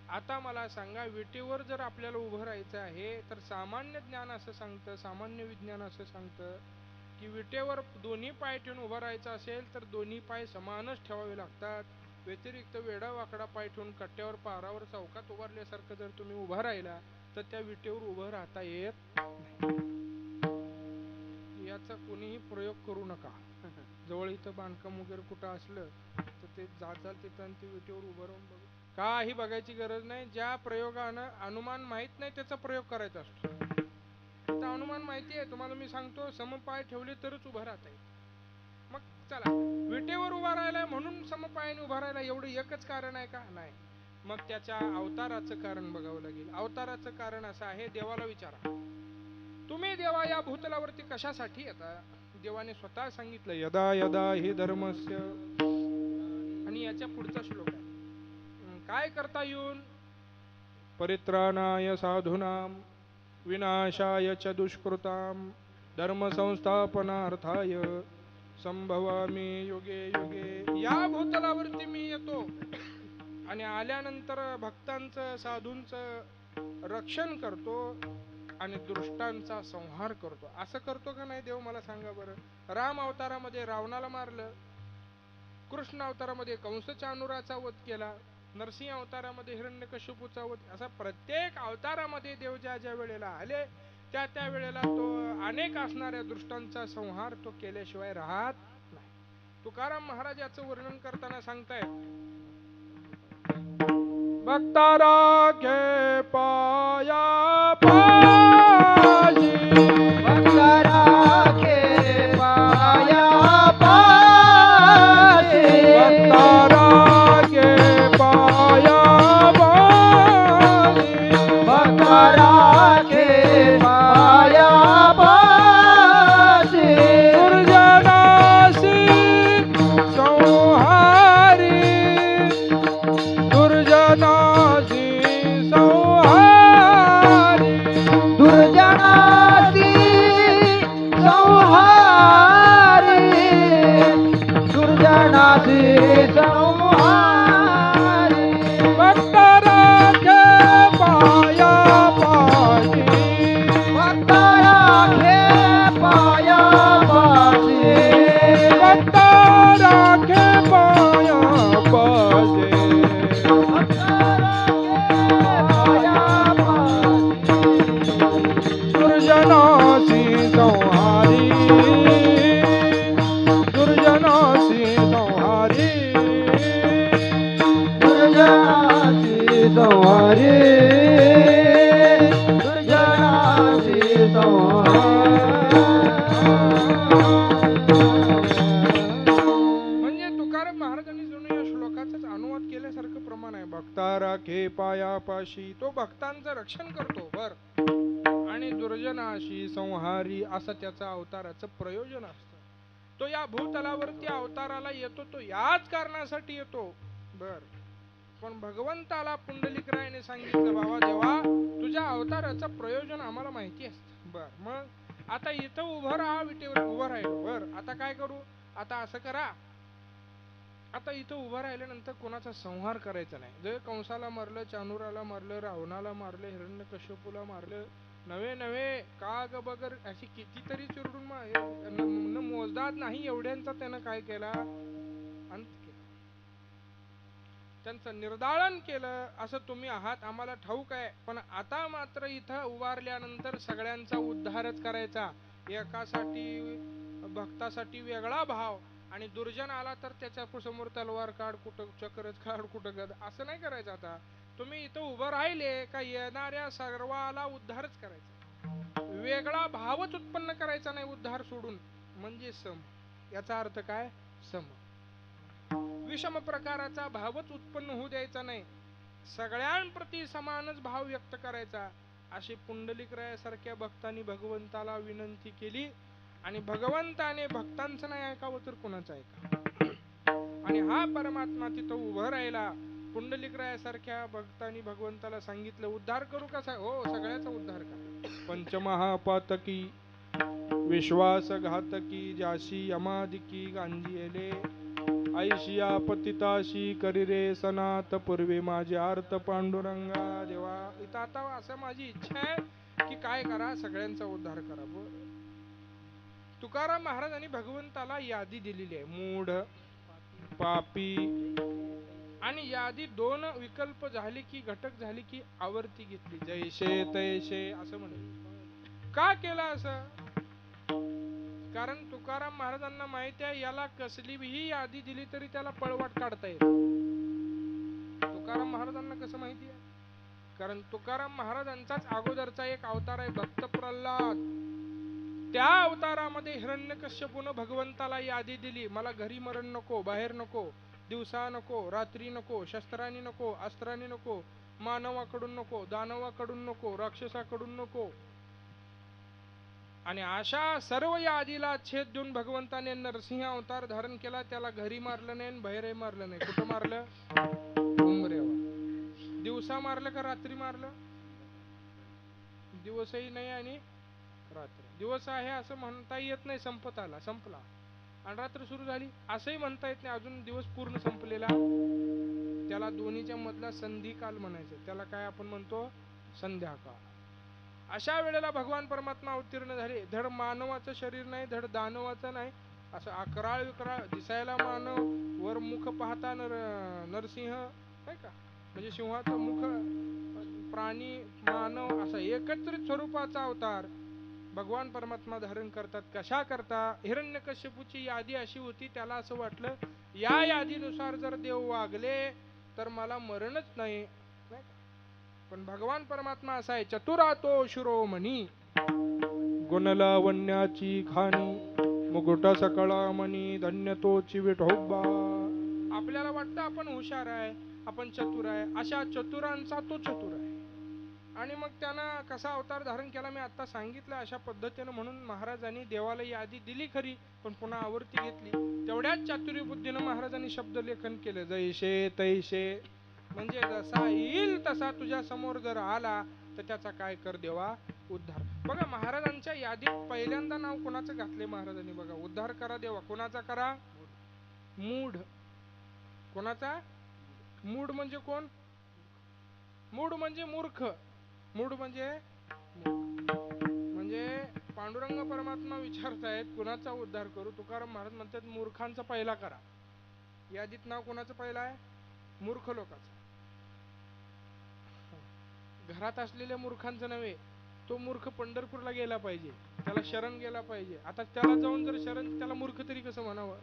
आता मला सांगा, विटेवर जर आपल्याला उभं राहायचं आहे तर सामान्य ज्ञान असं सांगतं, सामान्य विज्ञान असं सांगतं की विटेवर दोन्ही पाय ठेवून उभं राहायचं असेल तर दोन्ही पाय समानच ठेवावे लागतात. व्यतिरिक्त वेडा वाकडा पाय ठेवून कट्ट्यावर पारावर चौकात उभारल्यासारखं जर तुम्ही उभा राहिला तर त्या विटेवर उभं राहता येत नाही. याचा कोणीही प्रयोग करू नका. जवळ इथं बांधकाम वगैरे कुठं असलं तर ते जाल तिथं आणि ते विटेवर उभं राहून बघ, काही बघायची गरज नाही. ज्या प्रयोगानं अनुमान माहित नाही त्याचा प्रयोग करायचा असतो. आता अनुमान माहिती आहे तुम्हाला, मी सांगतो समपाय ठेवले तरच उभं राहता येईल. मग चला, विटेवर उभा राहिलाय म्हणून समपायाने उभा राहिला एवढं एकच कारण आहे का? नाही. मग त्याच्या अवताराचं कारण बघावं लागेल. अवताराचं कारण असं आहे, देवाला विचारा, तुम्ही देवा या भूतलावरती कशासाठी येता? देवाने स्वतः सांगितलं, यदा यदा हि धर्मस्य, आणि याच्या पुढचा श्लोक आहे, काय करता येऊन? परित्राणाय साधूनां विनाशाय च दुष्कृतां धर्म संस्थापनार्थाय संभवामी युगे युगे. या भूतलावरती मी येतो आणि आल्यानंतर भक्तांचं साधूंचं रक्षण करतो आणि दुष्टांचा संहार करतो. असं करतो का नाही देव, मला सांगा बरं. राम अवतारामध्ये रावणाला मारलं, कृष्ण अवतारामध्ये कंस चाणूराचा वध केला, नरसिंह अवतारामध्ये हिरण्यकश्यपूचा वध. असा प्रत्येक अवतारामध्ये देव ज्या ज्या वेळेला आले त्या त्या वेळेला तो अनेक असणाऱ्या दृष्टांचा संहार तो केल्याशिवाय राहत नाही. तुकाराम महाराज याचं वर्णन करताना सांगतायत, भक्ता राखे पाया पाशी, भक्ता राखे पाया पाशी, भक्ता राखे पाया पाशी, भक्ता राखे पाया पाशी, दुर्जनासी संहारी, दुर्जनासी संहारी, दुर्जनासी संहारी, दुर्जनासी संहारी, भक्ता राखे पाया पाशी, भक्ता राखे पाया पाशी, भक्ता राखे पाया पाशी, भक्ता राखे पाया पाशी, दुर्जनासी संहारी, दुर्जनासी संहारी, दुर्जनासी संहारी, दुर्जनासी म्हणजे तुकाराम महाराजांनी जणू या श्लोकाचाच अनुवाद केल्यासारखं प्रमाण आहे. भक्ता राखे पायापाशी, तो भक्तांचं रक्षण करतो बर, आणि दुर्जनाशी संहारी असं त्याचा अवताराचं प्रयोजन असतं. तो या भूतलावरती अवताराला येतो तो याच कारणासाठी येतो बर. पण भगवंताला पुंडलिकरायाने सांगितलं, बाबा देवा तुझ्या अवताराचं प्रयोजन आम्हाला माहिती असतं बर. मग आता इथं उभं राहा, विटेवर उभं राहिलो बर. आता काय करू? आता असं करा, आता इथं उभं राहिल्यानंतर कोणाचा संहार करायचा नाही. जर कंसाला मारलं, चाणूराला मारलं, रावणाला मारलं, हिरण्यकश्यपूला मारलं, नवे नवे काग बगर अशी कितीतरी चिरडून न मोजदाद नाही एवढ्यांचा त्यानं काय केला, अंत केला, त्यांचं निर्दाळन केलं. असं तुम्ही आहात आम्हाला ठाऊक आहे, पण आता मात्र इथं उभारल्यानंतर सगळ्यांचा उद्धारच करायचा. एकासाठी भक्तासाठी वेगळा भाव, आणि दुर्जन आला तर त्याच्या समोर तलवार काढ, कुठं चक्रच काढ, कुठं गद, असं नाही करायचं. आता तुम्ही इथं उभं राहिले का येणाऱ्या सर्वाला उद्धारच करायचा, वेगळा भावच उत्पन्न करायचा नाही उद्धार सोडून, म्हणजे सम. याचा अर्थ काय? सम. विषम प्रकाराचा भावच उत्पन्न होऊ द्यायचा नाही, सगळ्यांप्रती समानच भाव व्यक्त करायचा, अशी पुंडलिकरायासारख्या भक्तांनी भगवंताला विनंती केली. आणि भगवंताने भक्तांचं नाही ऐकावं तर कुणाचं ऐका. आणि हा परमात्मा तिथं उभं राहिला. पुंडलिकरायासारख्या भक्तांनी भगवंताला सांगितलं, उद्धार करू कसा? हो, सगळ्याचा उद्धार करा. पंचमहापातकी विश्वासघातकी जाशी यमादिकी गांजियले ऐशिया पतिताशी करिरे सनात पूर्वी माझे आर्त पांडुरंगा देवा. इथं आता असं माझी इच्छा आहे की काय करा, सगळ्यांचा उद्धार करा. तुकाराम महाराजांनी भगवंताला यादी दिलेली आहे, मूढ, पापी. आणि यादी दोन विकल्प झाले की, घटक झाले की आवर्ती घेतली, जैसे तैसे असं म्हणे. का केलं असं? कारण तुकाराम महाराजांना माहिती आहे, याला कसलीही यादी दिली तरी त्याला पळवाट काढता येईल. तुकाराम महाराजांना कसं माहिती आहे? कारण तुकाराम महाराजांचाच अगोदरचा एक अवतार आहे भक्त प्रल्हाद. त्या अवतारामध्ये हिरण्यकश्यपूने भगवंताला यादी दिली, मला घरी मरण नको, बाहेर नको, दिवसा नको, रात्री नको, शस्त्रांनी नको, अस्त्रांनी नको, मानवाकडून नको, दानवाकडून नको, राक्षसाकडून नको. आणि अशा सर्व यादीला छेद देऊन भगवंताने नरसिंह अवतार धारण केला. त्याला घरी मारलं नाही, बाहेरही मारलं नाही. कुठं मारलं? उंबरेवा. दिवसा मारलं का रात्री मारलं? दिवसही नाही आणि रात्र. दिवस आहे असं म्हणता येत नाही, संपत आला, संपला. आणि रात्र सुरू झाली असंही म्हणता येत नाही, अजून दिवस पूर्ण संपलेला. त्याला दोन्हीच्या मधला संधिकाल म्हणायचं. त्याला काय आपण म्हणतो? संध्याकाळ. अशा वेळेला भगवान परमात्मा अवतीर्ण झाले. धड मानवाचं शरीर नाही, धड दानवाचं नाही, असं अकराळ विकराळ, दिसायला मानव, वर मुख पाहता नरसिंह, नाही का, म्हणजे सिंहाचं मुख, प्राणी, मानव, असा एकत्रित स्वरूपाचा अवतार भगवान परमात्मा धारण करतात. कशा करता? हिरण्यकश्यपूची यादी अशी होती, त्याला असं वाटलं या यादीनुसार जर देव वागले तर मला मरणच नाही. पण भगवान परमात्मा असा आहे, चतुरातो शिरोमणी, गुणलावण्याची खाणी, मुकुटा सकळा मणी, धन्य तोची विठोबा. आपल्याला वाटतं आपण हुशार आहे, आपण चतुर आहे, अशा चतुरांचा तो चतुर आहे. आणि मग त्यानं कसा अवतार धारण केला मी आता सांगितलं. अशा पद्धतीनं म्हणून महाराजांनी देवाला यादी दिली खरी, पण पुन्हा आवर्ती घेतली. तेवढ्याच चातुर्य बुद्धीनं महाराजांनी शब्दलेखन केलं, जैसे तैसे, म्हणजे जसा येईल तसा तुझ्या समोर जर आला तर त्याचा काय कर देवा? उद्धार. बघा महाराजांच्या यादीत पहिल्यांदा नाव कोणाचं घातले महाराजांनी? बघा, उद्धार करा देवा. कोणाचा करा? मूढ. कोणाचा? मूढ म्हणजे कोण? मूढ म्हणजे मूर्ख. मूढ म्हणजे पांडुरंग परमात्मा विचारतायत कुणाचा उद्धार करू? तुकाराम महाराज म्हणतात मूर्खांचा पहिला करा. यादीत नाव कोणाचं पहिला आहे? मूर्ख लोकांचं. घरात असलेल्या मूर्खांचं नव्हे, तो मूर्ख पंढरपूरला गेला पाहिजे, त्याला शरण गेला पाहिजे. आता त्याला जाऊन जर शरण, त्याला मूर्ख तरी कसं म्हणावं?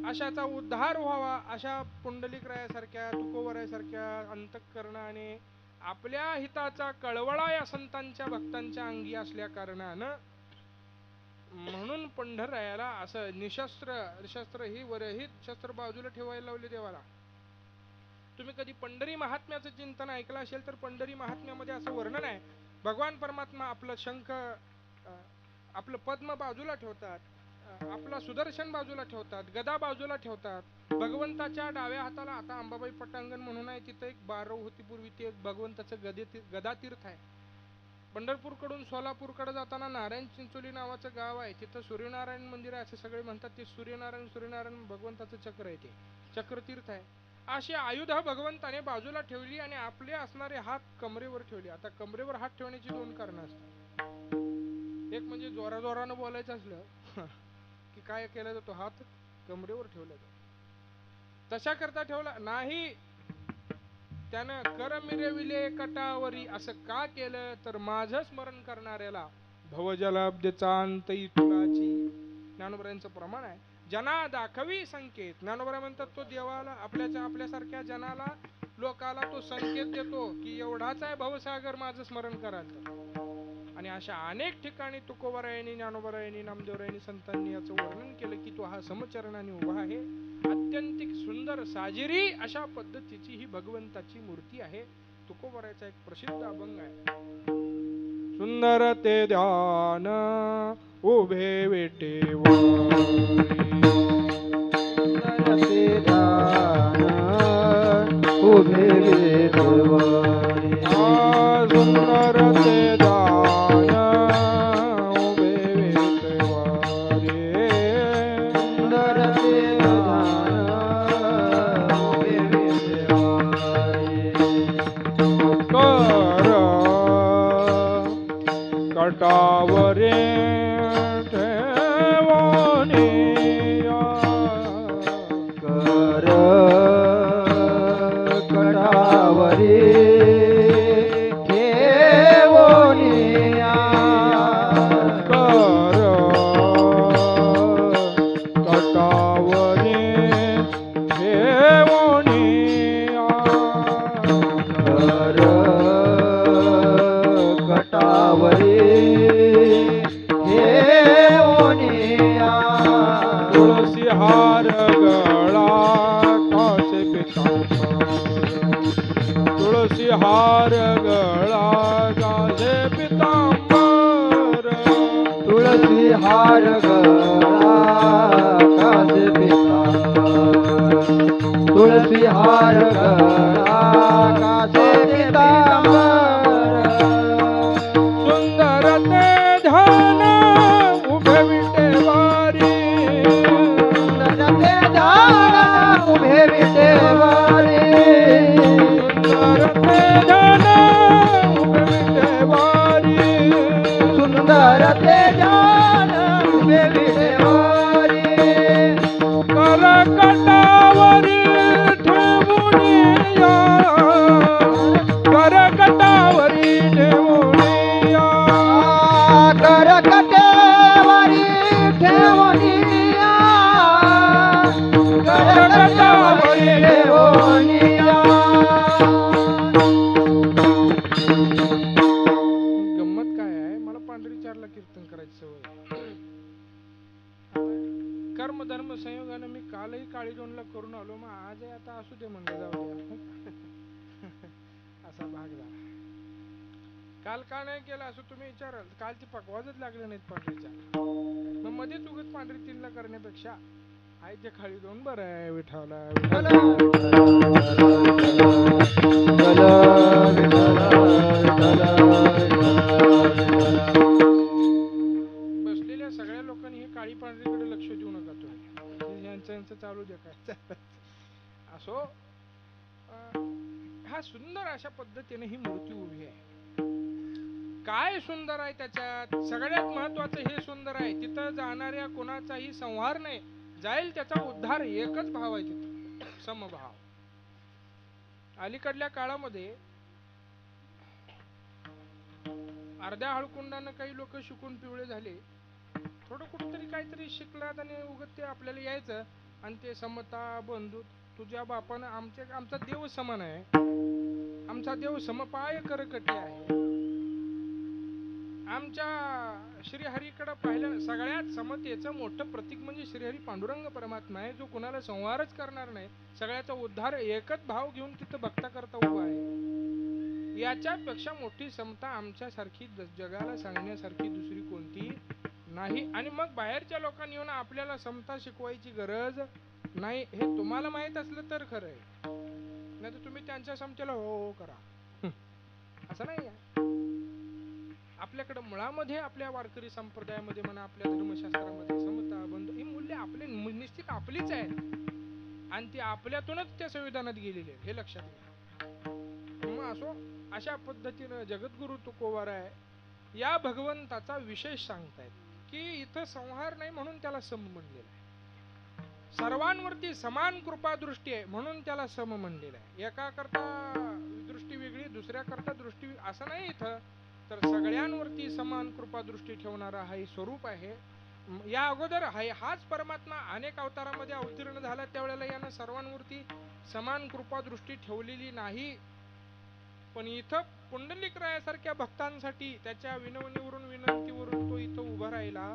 अशाचा उद्धार व्हावा, अशा पुंडलिकरायासारख्या, तुकोबरायासारख्या अंतःकरणाने आपल्या हिताचा कळवळा या संतांच्या भक्तांच्या अंगी असल्या कारणानं, म्हणून पंढररायाला असं निशस्त्र ही वरहित शस्त्र बाजूला ठेवायला लावले देवाला. तुम्ही कधी पंढरी महात्म्याचं चिंतन ऐकलं असेल तर पंढरी महात्म्यामध्ये असं वर्णन आहे, भगवान परमात्मा आपलं शंख, आपलं पद्म बाजूला ठेवतात, आपला सुदर्शन बाजूला ठेवतात, गदा बाजूला ठेवतात. भगवंताच्या डाव्या हाताला, आता अंबाबाई पटांगण म्हणून आहे, तिथं एक बारव होती पूर्वी, ते एक भगवंताचं गदा तीर्थ आहे. पंढरपूरकडून सोलापूरकडे जाताना नारायण चिंचोली नावाचं गाव आहे, तिथं सूर्यनारायण मंदिर आहे, असे सगळे म्हणतात. ते सूर्यनारायण भगवंताचं चक्र आहे, ते चक्रतीर्थ आहे. अशी आयुध भगवंताने बाजूला ठेवली आणि आपले असणारे हात कमरेवर ठेवले. आता कमरेवर हात ठेवण्याची दोन कारणं असतात. एक म्हणजे जोराजोरानं बोलायचं असलं की काय केलं जातो? हात कमरेवर ठेवला जातो. तशा करता ठेवला नाही. त्यानं कर मिरविले कटावरी, असं का केलं? तर माझं स्मरण करणाऱ्याला भवजलाब्धचा अंत तुलाची, ज्ञानोबरायांचं प्रमाण आहे. जना दाखवी संकेत. ज्ञानोबराय म्हणतात तो देवाला, आपल्यासारख्या जनाला, लोकाला तो संकेत देतो की एवढाच आहे भवसागर, माझं स्मरण करायचं. आणि अशा अनेक ठिकाणी तुकोबारायांनी, ज्ञानोबारायांनी, नामदेवरायांनी, संतांनी याचं वर्णन केलं की तो हा समचरणाने उभा आहे. अत्यंतिक सुंदर साजिरी अशा पद्धतीची ही भगवंताची मूर्ती आहे. तुकोबाराचा एक प्रसिद्ध अभंग आहे. सुंदर ते ध्यान उभे विटेवारी, ते ध्यान उभे विटेवारी. सुंदर ते ध्यान उभे विटेवारी, सुंदर ते ध्यान उभे विटेवारी. कर कटावरे ठेवणे, कर कटावरी ठेवोनिया. कर कटावरे ठेवणे, कर कटावरी ठेवोनिया. तुळसी हार गळा कासे पितांबर, तुळसी हार गळा कासे पितांबर, तुळसी हार गळा कासे पितांबर. तुळसी हार गळा कासे पितांबर. सुंदर ते ध्यान उभे विटेवारी, सुंदर ते ध्यान उभे विटेवारी. सुंदर ते ध्यान उभे विटेवारी, सुंदर ते ध्यान उभे विटेवारी. कर कटावरी ठेवून या, कर कटावरी ठेवून या, कर कटेवारी ठेवोनिया. कर कटेवारी ठेवोनिया. गंमत काय आहे, मला पांढरी चारला कीर्तन करायची सवय. कर्म धर्म संयोगानं मी कालही काळी दोनला करून आलो, मग आज आता असू दे म्हणलं, जाऊ द्या. असा भाग झाला. काल का नाही केला असं तुम्ही विचाराल, काल ती पकवाजच लागले नाहीत पांढरीच्या, मग मध्येच उगत पांढरी तीनला करण्यापेक्षा आहे ते खाली दोन बरं आहे. विठाला बसलेल्या सगळ्या लोकांनी हे काळी पांढरीकडे लक्ष देऊ नका तुम्ही, यांचं चालू द्या काय असो. हा सुंदर अशा पद्धतीने ही मूर्ती उभी आहे. काय सुंदर आहे त्याच्यात, सगळ्यात महत्वाचं हे सुंदर आहे, तिथं जाणाऱ्या कोणाचाही संहार नाही, जाईल त्याचा उद्धार. एकच भाव आहे तिथं, समभाव. अलीकडल्या काळामध्ये अर्ध्या हळकुंडानं काही लोक शिकून पिवळे झाले, थोडं कुठंतरी काहीतरी शिकलात आणि उगत ते आपल्याला यायचं आणि ते समता बंधू, तुझ्या बापानं आमचा देव समान आहे, आमचा देव समपाय करकटी आहे. आमच्या श्रीहरीकडे पाहिलं सगळ्यात समतेचं मोठं प्रतीक म्हणजे श्रीहरी पांडुरंग परमात्मा आहे, जो कुणाला संहारच करणार नाही, सगळ्याचा उद्धार एकच भाव घेऊन तिथं भक्ता करता उभा आहे. याच्यापेक्षा मोठी समता आमच्यासारखी जगाला सांगण्यासारखी दुसरी कोणती नाही. आणि मग बाहेरच्या लोकांनी येऊन आपल्याला समता शिकवायची गरज नाही, हे तुम्हाला माहित असलं तर खरं आहे, नाही तर तुम्ही त्यांच्या समतेला हो हो करा असं नाही आहे. आपल्याकडे मुळामध्ये आपल्या वारकरी संप्रदायामध्ये म्हणा, आपल्या धर्मशास्त्रामध्ये समता बंधू ही मूल्य आपले निश्चित आपलीच आहेत आणि ती आपल्यातूनच त्या संविधानात गेलेली आहे, हे लक्षात घ्या. मग असो, अशा पद्धतीनं जगद्गुरु तुकोबाराय या भगवंताचा विशेष सांगतायत की इथं संहार नाही म्हणून त्याला सम म्हणलेला आहे, सर्वांवरती समान कृपा दृष्टी आहे म्हणून त्याला सम म्हणलेला आहे. एका करता दृष्टी वेगळी, दुसऱ्या करता दृष्टी असं नाही इथं, तर सगळ्यांवरती समान कृपा दृष्टी ठेवणारा हा स्वरूप आहे. या अगोदर हाच परमात्मा अनेक अवतारामध्ये अवतीर्ण झाला, त्यावेळेला यानं सर्वांवरती समान कृपा दृष्टी ठेवलेली नाही, पण इथं पुंडलिकरायासारख्या भक्तांसाठी त्याच्या विनवणीवरून विनंतीवरून तो इथं उभा राहिला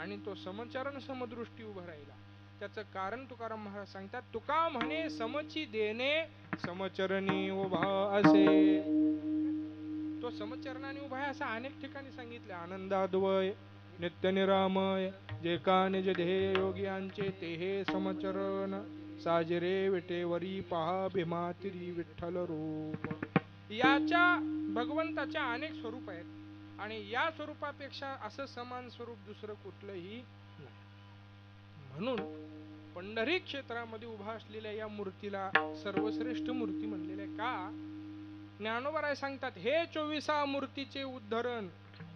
आणि तो समचरण समदृष्टी उभा राहिला. त्याचं कारण तुकाराम महाराज सांगतात, तुका म्हणे समची देणे समचरणी उभा असे. तो समचरणाने उभा आहे असं अनेक ठिकाणी सांगितलं. आनंदाद्वय नित्य निरामय जे का निज ध्येय योगियांचे ते हे समचरण साजरे विटेवरी पहा भीमातिरी विठ्ठल रूप. याच्या भगवंताच्या अनेक स्वरूप आहेत आणि या स्वरूपापेक्षा असं समान स्वरूप दुसरं कुठलंही नाही. म्हणून पंढरी क्षेत्रामध्ये उभा असलेल्या या मूर्तीला सर्वश्रेष्ठ मूर्ती म्हणलेले का? ज्ञानोबा सांगतात, हे 24 मूर्तीचे उद्धरण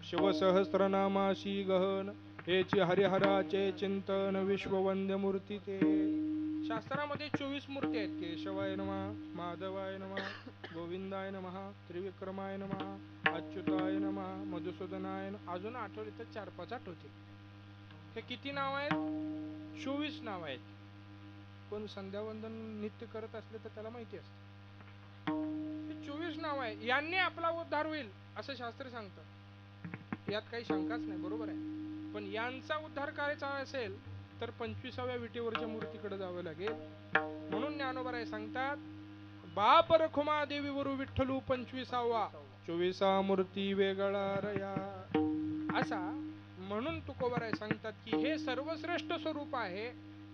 शिवसहस्रनामाशी गहन हेची हरिहराचे चिंतन विश्ववंद्य मूर्ती ते. शास्त्रामध्ये 24 मूर्ती आहेत. केशवाय नमः, माधवाय नमः, गोविंदाय नमः, त्रिविक्रमाय नमः, अच्युताय नमः, मधुसूदनाय नमः. अजून आठवले तर 4-5 आठवते. हे किती नाव आहेत? 24 नाव आहेत. कोण संध्यावंदन नित्य करत असले तर त्याला माहिती असते. 24 नाव आहे. यांनी आपला उद्धार होईल असं शास्त्र सांगतं. यात काही शंकाच नाही, बरोबर आहे. पण यांचा उद्धार करायचा असेल तर 25व्या विटेवरच्या मूर्तीकडे जावं लागेल. म्हणून ज्ञानोबा सांगतात, बाप रखुमा देवी वरु विठ्ठलू 25वा 24 मूर्ती वेगळा रया असा. म्हणून तुकोबाराय सांगतात की हे सर्वश्रेष्ठ स्वरूप आहे.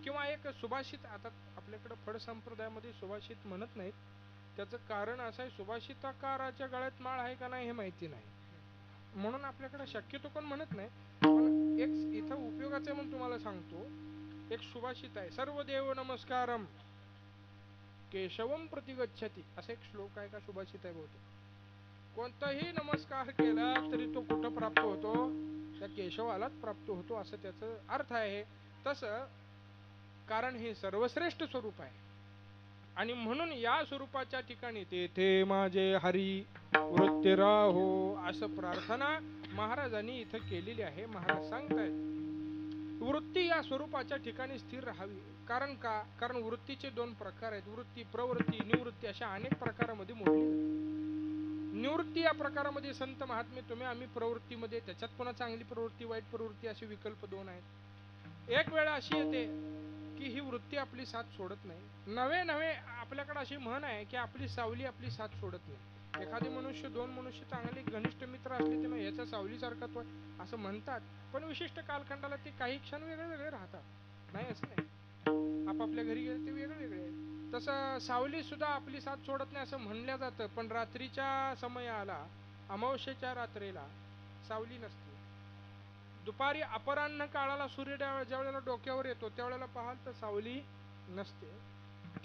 किंवा एक सुभाषित, आता आपल्याकडे फड संप्रदायामध्ये सुभाषित म्हणत नाहीत. त्याचं कारण असं आहे, सुभाषिताकाराच्या गळ्यात माळ आहे का नाही हे माहिती नाही, म्हणून आपल्याकडे शक्यतो कोण म्हणत नाही. पण एक इथं उपयोगाचं म्हणून तुम्हाला सांगतो. एक सुभाषित आहे, सर्व देव नमस्कारम केशवम प्रतिगच्छति असा एक श्लोक आहे का सुभाषित आहे बहुतेक. कोणताही नमस्कार केला तरी तो कुठं प्राप्त होतो? त्या केशवालाच प्राप्त होतो असं त्याचा अर्थ आहे. तसं कारण हे सर्वश्रेष्ठ स्वरूप आहे आणि म्हणून या स्वरूपाच्या ठिकाणी तेथे माझे हरी वृत्ती राहो असं प्रार्थना महाराजांनी इथं केलेली आहे. महाराज सांगतायत वृत्ती या स्वरूपाच्या ठिकाणी स्थिर राहावी. कारण का? कारण वृत्तीचे 2 प्रकार आहेत. वृत्ती, प्रवृत्ती, निवृत्ती अशा अनेक प्रकारामध्ये मोडली. निवृत्ती या प्रकारामध्ये संत महात्मे तुम्ही आम्ही प्रवृत्तीमध्ये, त्याच्यात पुन्हा चांगली प्रवृत्ती वाईट प्रवृत्ती असे विकल्प 2 आहेत. एक वेळ अशी येते की ही वृत्ती आपली साथ सोडत नाही. नवे नवे आपल्याकडे अशी म्हण आहे की आपली सावली आपली साथ सोडत नाही. एखादे मनुष्य 2 मनुष्य चांगले घनिष्ठ मित्र असले तर याच्या सावलीसारखा तो असं म्हणतात. पण विशिष्ट कालखंडाला ते काही क्षण वेगळे वेगळे राहतात. नाही असं नाही, आपापल्या घरी गेले ते वेगळे वेगळे. तसं सावली सुद्धा आपली साथ सोडत नाही असं म्हणलं जातं. पण रात्रीच्या समयाला, अमावस्येच्या रात्रीला सावली नसते. दुपारी अपराह्न काळाला सूर्य ज्या वेळेला डोक्यावर येतो त्यावेळेला पाहाल तर सावली नसते.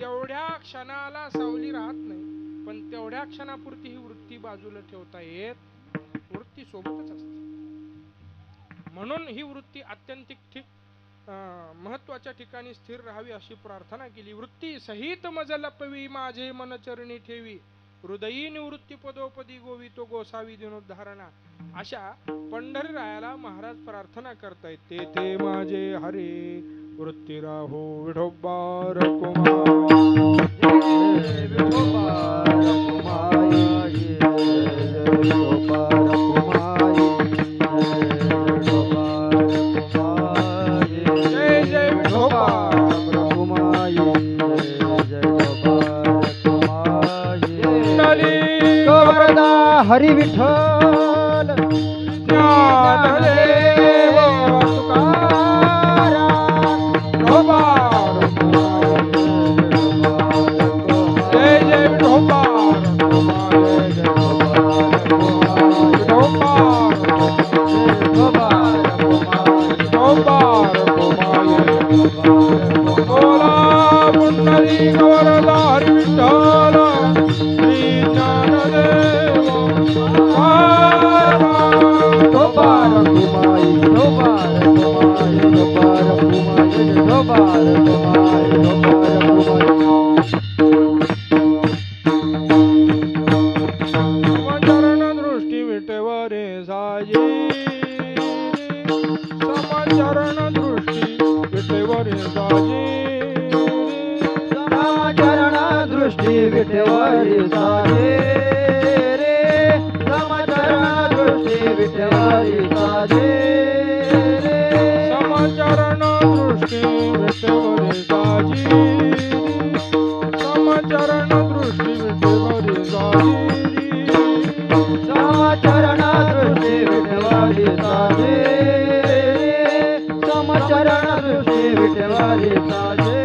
तेवढ्या क्षणाला सावली राहत नाही, पण तेवढ्या क्षणापुरती ही वृत्ती बाजूला ठेवता येत, वृत्ती सोबतच असते. म्हणून ही वृत्ती अत्यंतिक महत्वाच्या ठिकाणी स्थिर राहावी अशी प्रार्थना केली. वृत्ती सहित मज लपवी माझे मन चरणी ठेवी हृदयी निवृत्ती पदोपदी गोवितो गोसावी दिनोद्धारणा अशा पंढरीरायाला महाराज प्रार्थना करतायत. तेथे माझे हरे वृत्ती राहो विठोबा रखुमा हरी विठ्ठल ज्ञानदेव तुकाराम विठोबा जय जय विठोबा बोला पुंडलिक वरदा हरी विठ्ठल श्री ज्ञानदेव समचरण दृष्टी विटेवरे साजे समचरण दृष्टी विटेवरे साजे समाचरण दृष्टी विठेवरी साजे हरीचा दे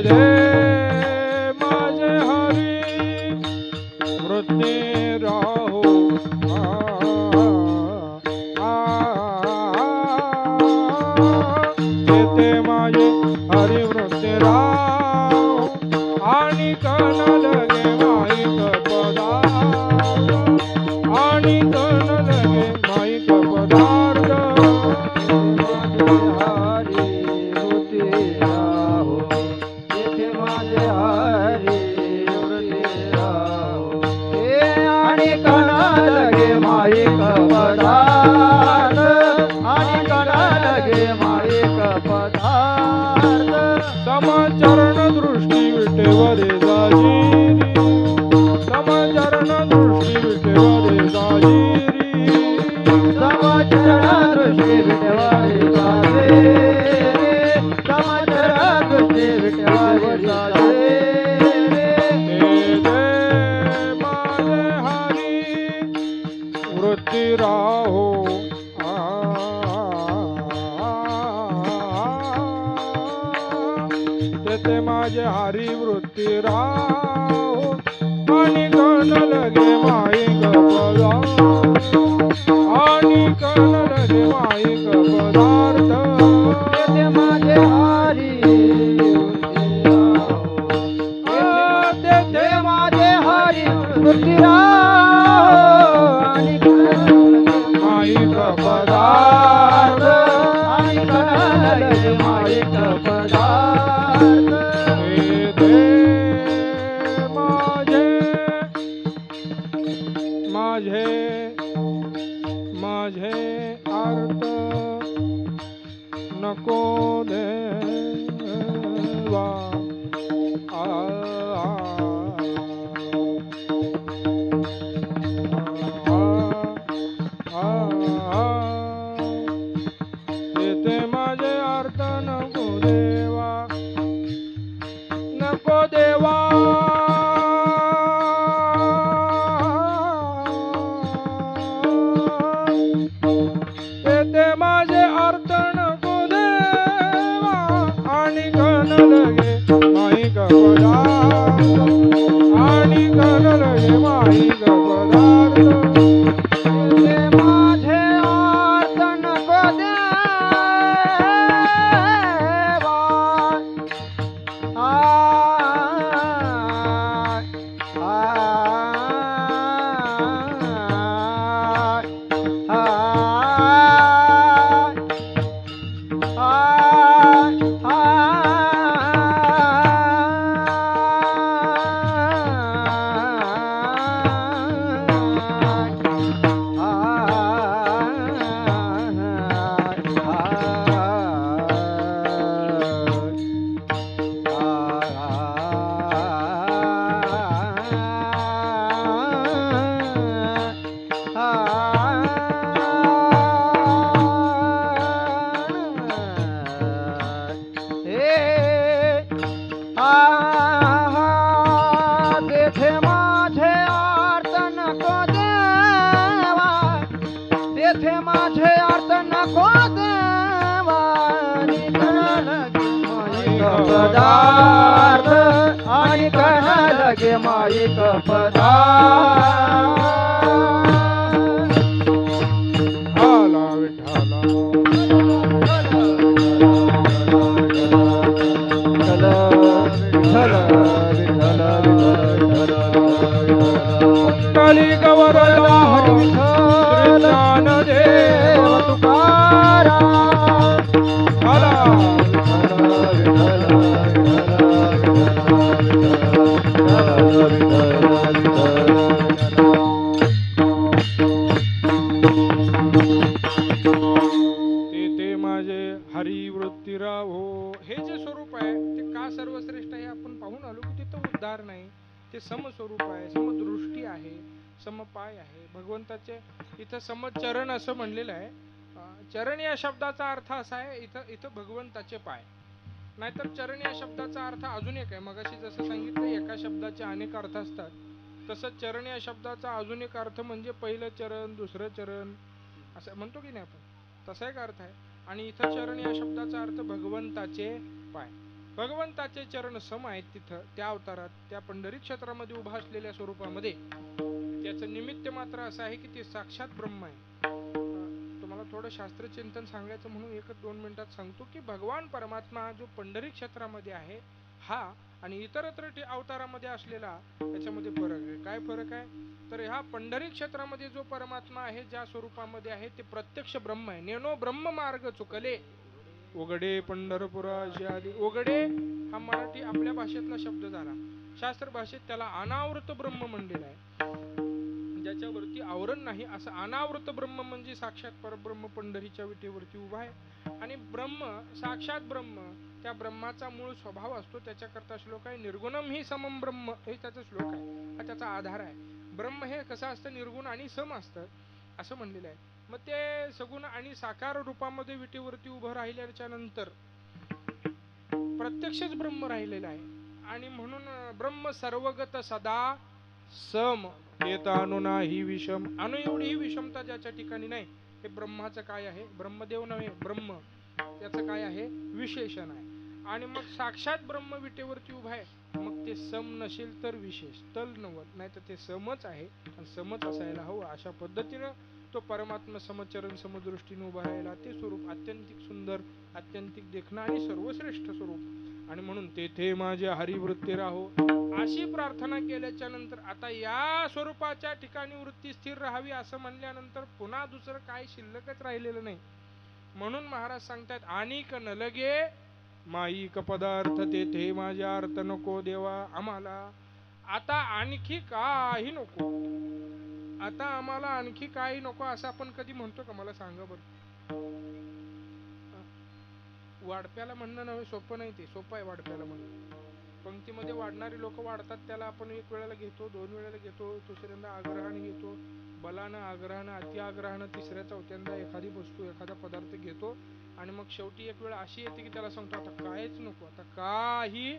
दे माझे हरी वृत्ती राहो येते माझे हरी वृत्ती राहो आणि कण लगे माईक पदार्थ आणि कण लगे माईक पदार्थ हरी वृत्ती राहो येथे माझे हरी वृत्ती राहो हे आणि कणा लगे माईक पदार्थ आणि कणा लगे माईक पदार्थ समचरण दृष्टी विटेवरे जाजिरी समचरण दृष्टी विटेवरे जाजिरी समाचरण दृष्टी विटवारी जावे समाचरण दृष्टी विटवारी जावे दे दे माझे हरी वृत्ती राहो तेथे माझे हरी वृत्ती राहो आणि कण लगे माईक पदार्थ आणि कण लगे माईक पदार्थ येथे माझे हरी तेथे माझे हरी वृत्ती राहो आणि माईक पदार्थ आणि कणाला लगे माईक पदार्थ दे माझे माझे माझे अर्थ नको देवा येते माझे अर्थ नको देवा नको देवा येते माझे अर्थ नको देवा आणि कण लगे माईक पदार्थ आणि कण लगे माईक पदार्थ येथे माझे अर्थ नको देवा तेथे माझे अर्थ नको देवा तेथे माझे अर्थ नको देवा आणि कणाला लगे माईक पदार्थ आणि कणाला लगे माईक पदार्थ आला विठाला काली गवरला ज्ञान देव तुकाराम आला ते माझे हरी वृत्ती राहो हे जे स्वरूप आहे ते का सर्वश्रेष्ठ आहे आपण पाहून आलो की तिथं उद्धार नाही ते समस्वरूप आहे समदृष्टी आहे समपाय आहे भगवंताचे इथं समचरण असं म्हणलेलं आहे चरण या शब्दाचा अर्थ असा आहे इथं इथं भगवंताचे पाय नाहीतर चरण या शब्दाचा अर्थ अजून एक आहे मगाशी जसं सांगितलं एका शब्दाचे अनेक अर्थ असतात तसंच चरण या शब्दाचा अजून एक अर्थ म्हणजे पहिलं चरण दुसरं चरण असं म्हणतो की नाही आपण तसा एक अर्थ आहे आणि इथं चरण या शब्दाचा अर्थ भगवंताचे पाय. भगवंताचे चरण सम आहेत तिथं त्या अवतारात, त्या पंढरी क्षेत्रामध्ये उभा असलेल्या स्वरूपामध्ये. त्याचं निमित्त मात्र असं आहे की ते साक्षात ब्रह्म आहे. तुम्हाला थोडं शास्त्रचिंतन सांगायचं म्हणून 1-2 मिनिटात सांगतो की भगवान परमात्मा जो पंढरी क्षेत्रामध्ये आहे हा आणि इतरत्र अवतारामध्ये असलेला त्याच्यामध्ये फरक आहे. काय फरक आहे तर ह्या पंढरी क्षेत्रामध्ये जो परमात्मा आहे ज्या स्वरूपामध्ये आहे ते प्रत्यक्ष ब्रह्म आहे. नेनो ब्रह्म मार्ग चुकले उघडे पंढरपुराशी आली. उघडे हा मराठी आपल्या भाषेतला शब्द झाला. शास्त्र भाषेत त्याला अनावृत ब्रह्म म्हणलेला आहे, ज्याच्यावरती आवरण नाही. असं अनावृत ब्रह्म म्हणजे साक्षात परब्रह्म पंढरीच्या विटेवरती उभा आहे. आणि ब्रह्म साक्षात ब्रह्म त्या ब्रह्माचा मूळ स्वभाव असतो. त्याच्याकरता श्लोक आहे निर्गुणम ही समम ब्रह्म, हे त्याचा श्लोक आहे, हा त्याचा आधार आहे. ब्रह्म हे कसं असतं निर्गुण आणि सम असतं असं म्हणलेलं आहे. मग ते सगुण आणि साकार रूपामध्ये विटेवरती उभं राहिल्याच्या नंतर प्रत्यक्षच ब्रह्म राहिलेला आहे. आणि म्हणून ब्रह्म सर्वगत सदा सम येतानु नाही विषम. अनु एवढीही विषमता ज्याच्या ठिकाणी नाही. हे ब्रह्माचं काय आहे, ब्रह्मदेव नव्हे ब्रह्म, त्याचं काय आहे विशेषण आहे. आणि मग साक्षात ब्रह्म विटेवरती उभा आहे. मग ते सम नसेल तर विशेष तल नवल, नाही तर ते समच आहे आणि समच असायला हवं. अशा पद्धतीनं तो परमात्मा समचरण समदृष्टीने उभा राहिला. ते स्वरूप अत्यंतिक सुंदर, अत्यंतिक देखणं आणि सर्वश्रेष्ठ स्वरूप. आणि म्हणून तेथे माझे हरिवृत्ती राहो अशी प्रार्थना केल्याच्या नंतर आता या स्वरूपाच्या ठिकाणी वृत्ती स्थिर राहावी असं म्हणल्यानंतर पुन्हा दुसरं काय शिल्लकच राहिलेलं नाही. म्हणून महाराज सांगतात आणिक न लगे माईक पदार्थ तेथे माझ्या अर्थ नको देवा आम्हाला. आता आणखी काही नको, आता आम्हाला आणखी काही नको असं आपण कधी म्हणतो का, मला सांगा बरं. वाढप्याला म्हणणं नव्हे, सोपं नाही ते, सोपं आहे वाढप्याला म्हणणं. पंक्तीमध्ये वाढणारी लोक वाढतात त्याला आपण 1 वेळेला घेतो, 2 वेळेला घेतो, दुसऱ्यांदा आग्रहाने घेतो, बलानं आग्रहानं अति आग्रहानं तिसऱ्या चौथ्यांदा एखादी वस्तू एखादा पदार्थ घेतो आणि मग शेवटी एक वेळ अशी येते की त्याला सांगतो आता काहीच नको, आता काही.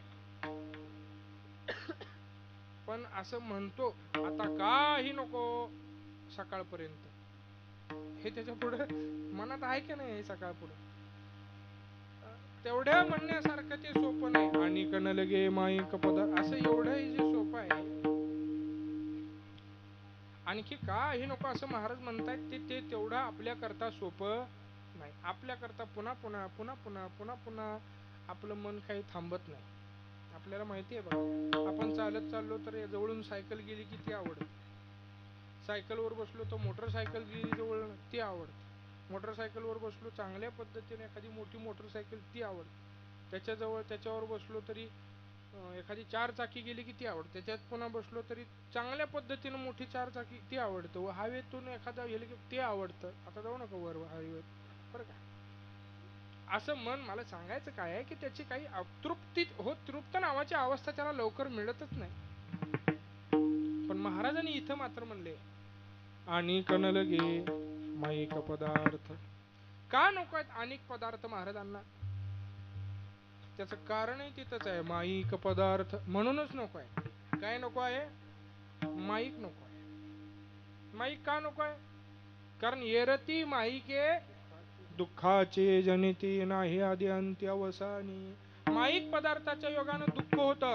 पण असं म्हणतो आता काही नको सकाळपर्यंत, हे त्याच्या पुढे मनात आहे की नाही सकाळ पुढे. तेवढ्या म्हणण्यासारखं ते सोपं नाही. आणि कण लगे माईक पदार्थ असं एवढं जे सोपं आहे, आणखी काही नको असं महाराज म्हणतायत ते तेवढं आपल्या करता सोपं नाही. आपल्या करता पुन्हा पुन्हा पुन्हा पुन्हा पुन्हा पुन्हा आपलं मन काही थांबत नाही. आपल्याला माहिती आहे बघा, आपण चालत चाललो तर जवळून सायकल गेली की ती आवडते, सायकलवर बसलो तर मोटरसायकल गेली जवळ ती आवडते, मोटरसायकलवर बसलो चांगल्या पद्धतीने एखादी मोठी मोटरसायकल ती आवडते, त्याच्यावर बसलो तरी एखादी 4 चाकी गेली की ती आवडते, त्याच्यात पुन्हा बसलो तरी चांगल्या पद्धतीने मोठी 4 चाकी ती आवडतं. व हवेतून एखादा हेलिकॉप्टर ते आवडतं. आता जाऊ नका वर हवेवर बरं का. असं मन मला सांगायचं काय आहे की त्याची काही अतृप्ती तृप्त नावाची अवस्था त्याला लवकर मिळतच नाही. पण महाराजांनी इथं मात्र म्हणले आणि कणल गे माईक पदार्थ. का नको आहेत अनेक पदार्थ महाराजांना, त्याचं कारणही तिथंच आहे. माईक पदार्थ म्हणूनच नको आहे. काय नको आहे, माईक नको आहे. माईक का नको आहे, कारण येरती माईके दुःखाचे जनिती नाही आधी अंत्य अवसानी. माईक पदार्थाच्या योगानं दुःख होतं,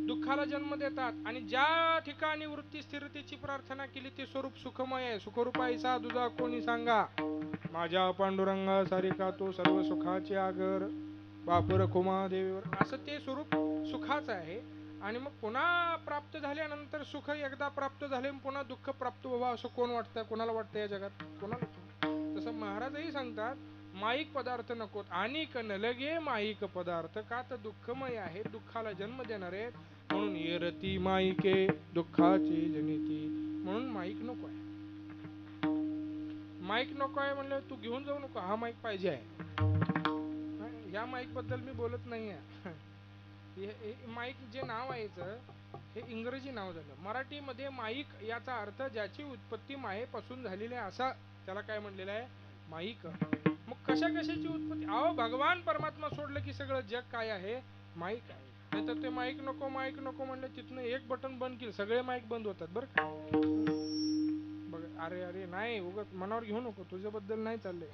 दुःखाला जन्म देतात. आणि ज्या ठिकाणी वृत्ती स्थिरतेची प्रार्थना केली ते स्वरूप सुखमय आहे. सुखरूपाईसा दुजा कोणी सांगा, माझ्या पांडुरंगा सारिका तो सर्व सुखाचे आगर बापर खुमा देवीवर. असं ते स्वरूप सुखाचं आहे. आणि मग पुन्हा प्राप्त झाल्यानंतर सुख एकदा प्राप्त झाले पुन्हा दुःख प्राप्त व्हावं असं कोण वाटतं, कोणाला वाटतं या जगात, कोणाला. तसं महाराजही सांगतात माईक पदार्थ नकोत. आणि न लगे माईक पदार्थ, का तर दुःखमय आहे, दुःखाला जन्म देणार आहेत. म्हणून येरती माईके दुःखाची जनिती, म्हणून माईक नको आहे. माईक नको आहे म्हणलं तू घेऊन जाऊ नको, हा माईक पाहिजे आहे. या माईक बद्दल मी बोलत नाहीये. माईक जे नाव आहे हे इंग्रजी नाव झालं. मराठीमध्ये माईक याचा अर्थ ज्याची उत्पत्ती मायेपासून झालेली आहे असा त्याला काय म्हणलेलं आहे, माईक. मग कशा कशाची उत्पत्ती, अहो भगवान परमात्मा सोडलं की सगळं जग काय आहे, माईक आहे. नाही तर ते माईक नको माईक नको म्हणलं तिथनं एक बटन बंद केलं सगळे माईक बंद होतात बरं का. बघा अरे अरे नाही उगाच मनावर घेऊ नको, तुझ्याबद्दल नाही चाललंय.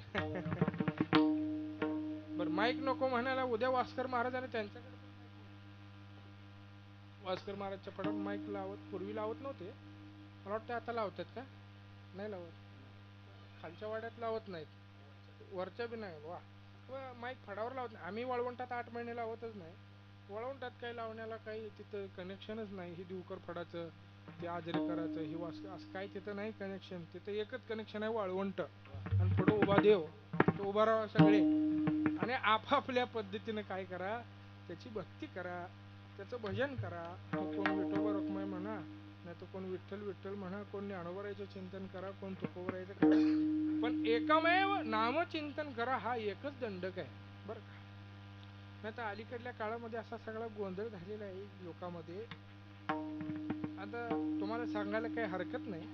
बरं माईक नको म्हणायला उद्या वास्कर महाराजांनी त्यांच्याकडे वास्कर महाराजच्या फडात माईक लावत, पूर्वी लावत नव्हते, मला वाटतं आता लावतात का? नाही लावत, खालच्या वाड्यात लावत नाहीत, वरच्या बी नाही. वा माईक फडावर लावत नाही. आम्ही वाळवंटात 8 महिने लावतच नाही. वाळवंटात काही लावण्याला काही तिथं कनेक्शनच नाही. ही दिवकर फडाचं, ते आजरेकराचं, ही असं काही तिथं नाही कनेक्शन. तिथं एकच कनेक्शन आहे, वाळवंट आणि पुढं उभा देव, तो उभा राहा सगळे आणि आपापल्या पद्धतीनं काय करा, त्याची भक्ती करा, त्याचं भजन करा. कोण विठोबा रखुमाई म्हणा, नाही तर कोण विठ्ठल विठ्ठल म्हणा, कोण ज्ञानोबारायचं चिंतन करा, कोण तुकोबारायचं करा, पण एकमेव नामचिंतन करा. हा एकच दंडक आहे बरं का. नाही तर अलीकडल्या काळामध्ये असा सगळा गोंधळ झालेला आहे लोकांमध्ये. आता तुम्हाला सांगायला काही हरकत नाही.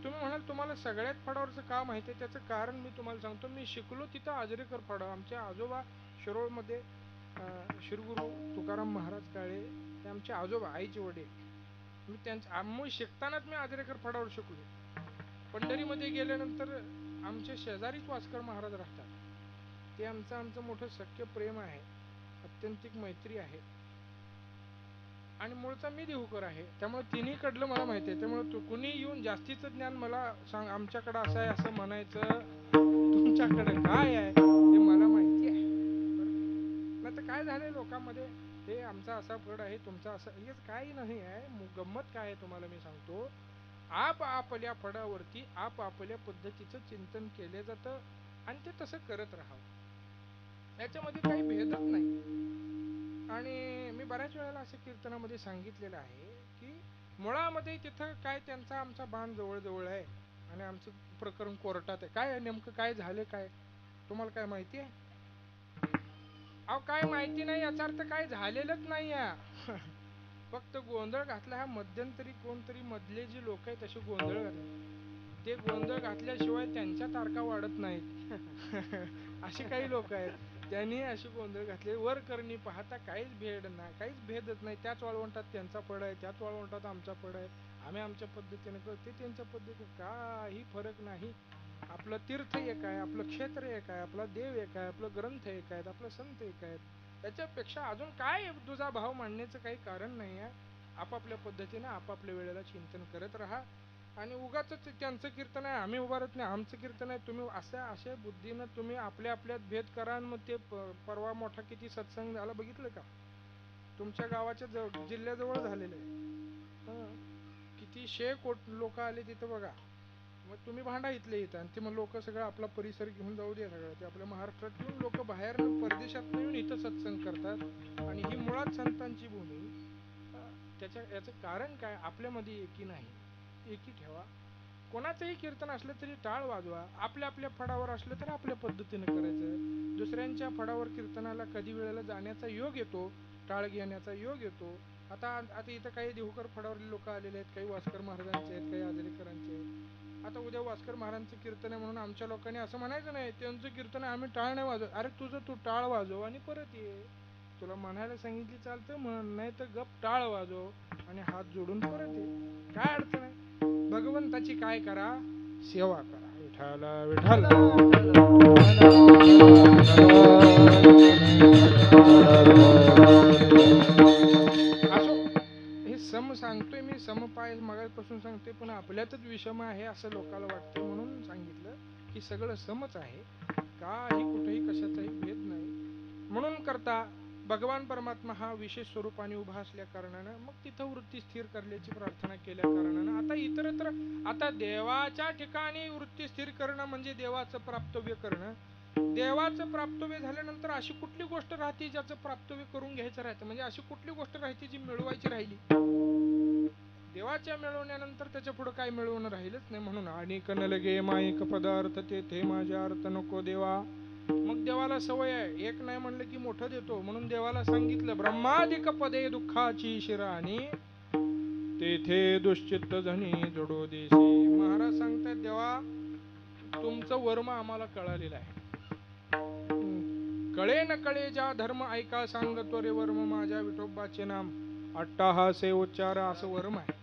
तुम्ही म्हणाल तुम्हाला सगळ्यात फडावरचं का माहिती आहे, त्याचं कारण मी तुम्हाला सांगतो. मी शिकलो तिथं आजरेकर फडा. आमचे आजोबा शिरोळमध्ये श्रीगुरु तुकाराम महाराज काळे, ते आमचे आजोबा, आईचे वडील. मी त्यांच्या आम्ही शिकतानाच मी आजरेकर फडावर शिकलो. पंढरीमध्ये गेल्यानंतर आमचे शेजारीच वास्कर महाराज राहतात. ते आमचं मोठं सख्य प्रेम आहे, अत्यंतिक मैत्री आहे. आणि मूळचा मी देहूकर आहे, त्यामुळे तिन्ही कडलं मला माहिती आहे. त्यामुळे कुणी येऊन जास्तीचं ज्ञान मला सांग, आमच्याकडं असं आहे असं म्हणायचं, तुमच्याकडे काय आहे हे मला माहिती आहे. नाही तर काय झालंय लोकांमध्ये, हे आमचा असा फड आहे, तुमचा असा, हेच काही नाही आहे. गंमत काय आहे तुम्हाला मी सांगतो. आपल्या फडावरती आपल्या पद्धतीचं चिंतन केलं जातं आणि ते तसं करत राहावं, याच्यामध्ये काही भेदच नाही. आणि मी बऱ्याच वेळेला असं कीर्तनामध्ये सांगितलेलं आहे की मुळामध्ये तिथं काय त्यांचा आमचा बाण जवळ आहे आणि आमचं प्रकरण कोर्टात आहे. काय नेमकं काय झालं, काय तुम्हाला काय माहिती आहे? अहो काय माहिती नाही याचा अर्थ काय झालेलंच नाही आहे. फक्त गोंधळ घातला. हा मध्यंतरी कोणतरी मधले जे लोक आहेत तसे गोंधळ घातले. ते गोंधळ घातल्याशिवाय त्यांच्या तारखा वाढत नाहीत. अशी काही लोक आहेत, त्यांनी अशी गोंधळ घातले. वर करणी पाहता काहीच भेद नाही, काहीच भेदच नाही. त्याच वाळवंटात त्यांचा फड आहे, त्याच वाळवंटात आमचा फड आहे. आम्ही आमच्या पद्धतीने करतो, ते त्यांच्या पद्धतीने, काही फरक नाही. आपलं तीर्थ एक आहे, आपलं क्षेत्र एक आहे, आपला देव एक आहे, आपलं ग्रंथ एक आहेत, आपलं संत एक आहेत. त्याच्यापेक्षा अजून काय तुझा भाव मांडण्याचं काही कारण नाही आहे. आपापल्या पद्धतीने आपापल्या वेळेला चिंतन करत राहा. आणि उगाच त्यांचं कीर्तन आहे आम्ही उभारत नाही, आमचं कीर्तन आहे तुम्ही, अशा बुद्धीनं तुम्ही आपल्यात भेद करा. मग ते परवा मोठा किती सत्संग झाला बघितलं का, तुमच्या गावाच्या जिल्ह्याजवळ झालेलं आहे. किती 100 लोक आले तिथं बघा. मग तुम्ही भांडा इथले इथं, आणि ते मग लोक सगळं आपला परिसर घेऊन जाऊ दे. सगळं ते आपल्या महाराष्ट्रात येऊन लोक बाहेर परदेशात येऊन इथं सत्संग करतात. आणि ही मुळात संतांची भूमी. याचं कारण काय, आपल्यामध्ये एकी नाही. एकी ठेवा. कोणाचंही कीर्तन असलं तरी टाळ वाजवा. आपल्या फडावर असलं तर आपल्या पद्धतीने करायचं. दुसऱ्यांच्या फडावर कीर्तनाला कधी वेळेला जाण्याचा योग येतो, टाळ घेण्याचा योग येतो. आता इथं काही देहूकर फडावरले लोक आलेले आहेत, काही वास्कर महाराजांचे आहेत, काही आजरेकरांचे आहेत. आता उद्या वास्कर महाराजांचं कीर्तन आहे म्हणून आमच्या लोकांनी असं म्हणायचं नाही त्यांचं कीर्तन आहे आम्ही टाळ नाही वाजव. अरे तुझं तू टाळ वाजव आणि परत ये. तुला म्हणायला सांगितली चालतं म्हण, नाही तर गप टाळ वाजव आणि हात जोडून परत ये. काय अडचण आहे. भगवंताची काय करा, सेवा करा. विठ्ठल विठ्ठल. असो, हे सम सांगतोय मी, समपाय मगापासून सांगतोय, पण आपल्यातच विषम आहे असं लोकांना वाटतं, म्हणून सांगितलं की सगळं समच आहे, काही कुठेही कशाचाही भेद नाही. म्हणून करता भगवान परमात्मा हा विशेष स्वरूपाने उभा असल्या कारणानं मग तिथं वृत्ती स्थिर करण्याची प्रार्थना केल्या कारणानं आता इतरत्र, आता देवाच्या ठिकाणी वृत्ती स्थिर करणं म्हणजे देवाचं प्राप्तव्य करणं. देवाचं प्राप्तव्य झाल्यानंतर अशी कुठली गोष्ट राहते ज्याचं प्राप्तव्य करून घ्यायचं राहतं, म्हणजे अशी कुठली गोष्ट राहते जी मिळवायची राहिली. देवाच्या मिळवण्यानंतर त्याच्या पुढे काय मिळवणं राहिलंच नाही. म्हणून अनेक न लगे माईक पदार्थ तेथे माझ्या अर्थ नको देवा. मग देवाला सवय आहे, एक नाही म्हणलं की मोठं देतो. म्हणून देवाला सांगितलं ब्रह्मादिक पदे दुःखाची शिराणी तेथे दुश्चित्त जणी जडो देशी. महाराज सांगतात देवा तुमचं वर्म आम्हाला कळालेलं आहे. कळे न कळे ज्या धर्म ऐका सांगतो रे वर्म माझ्या विठोबाचे नाम अट्टाहासे उच्चार असं वर्म आहे.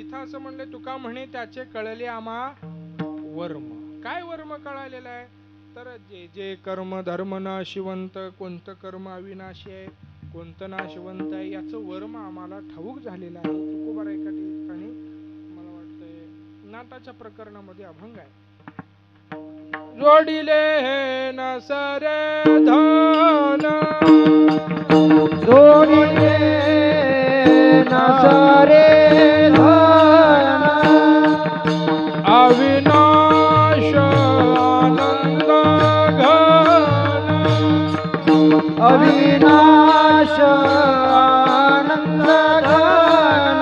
इथं असं म्हणले तुका म्हणे त्याचे कळले आम्हा वर्म. काय वर्म कळालेलं आहे तर जे जे कर्म धर्म नाशिवंत, कोणतं कर्म अविनाशी आहे, कोणतं नाशवंत आहे, याचं वर्म आम्हाला ठाऊक झालेलं आहे. तुकोबार एका ठिकाणी मला वाटतंय नाटाच्या प्रकरणामध्ये अभंग आहे. जोडिले हे न सरे धन, जोडिले न सरे धन, अविनाश आनंद घन, अविनाश आनंद घन,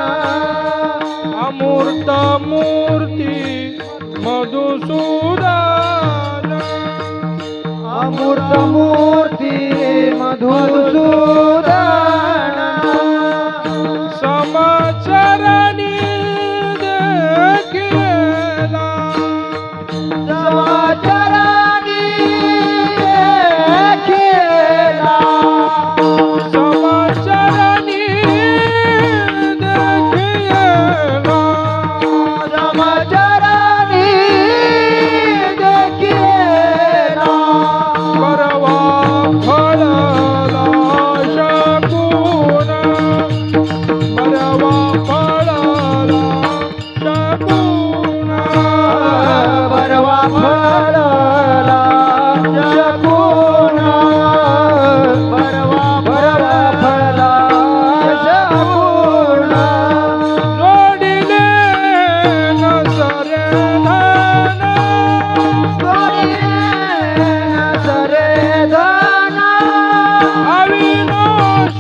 अमूर्त मूर्ती मधुसूदन, अमूर्त मूर्ती मधुसूदन, समचरणी देखिला, समाचरणी देखिला, समचरणी देखिला, समाचरणी देखिला, परवा फळला शकून, परवा फळला शकून, परवा फळला शकून, परवा फळला शकून, जोडिले न सरे धन, जोडिले न सरे धन, अविनाश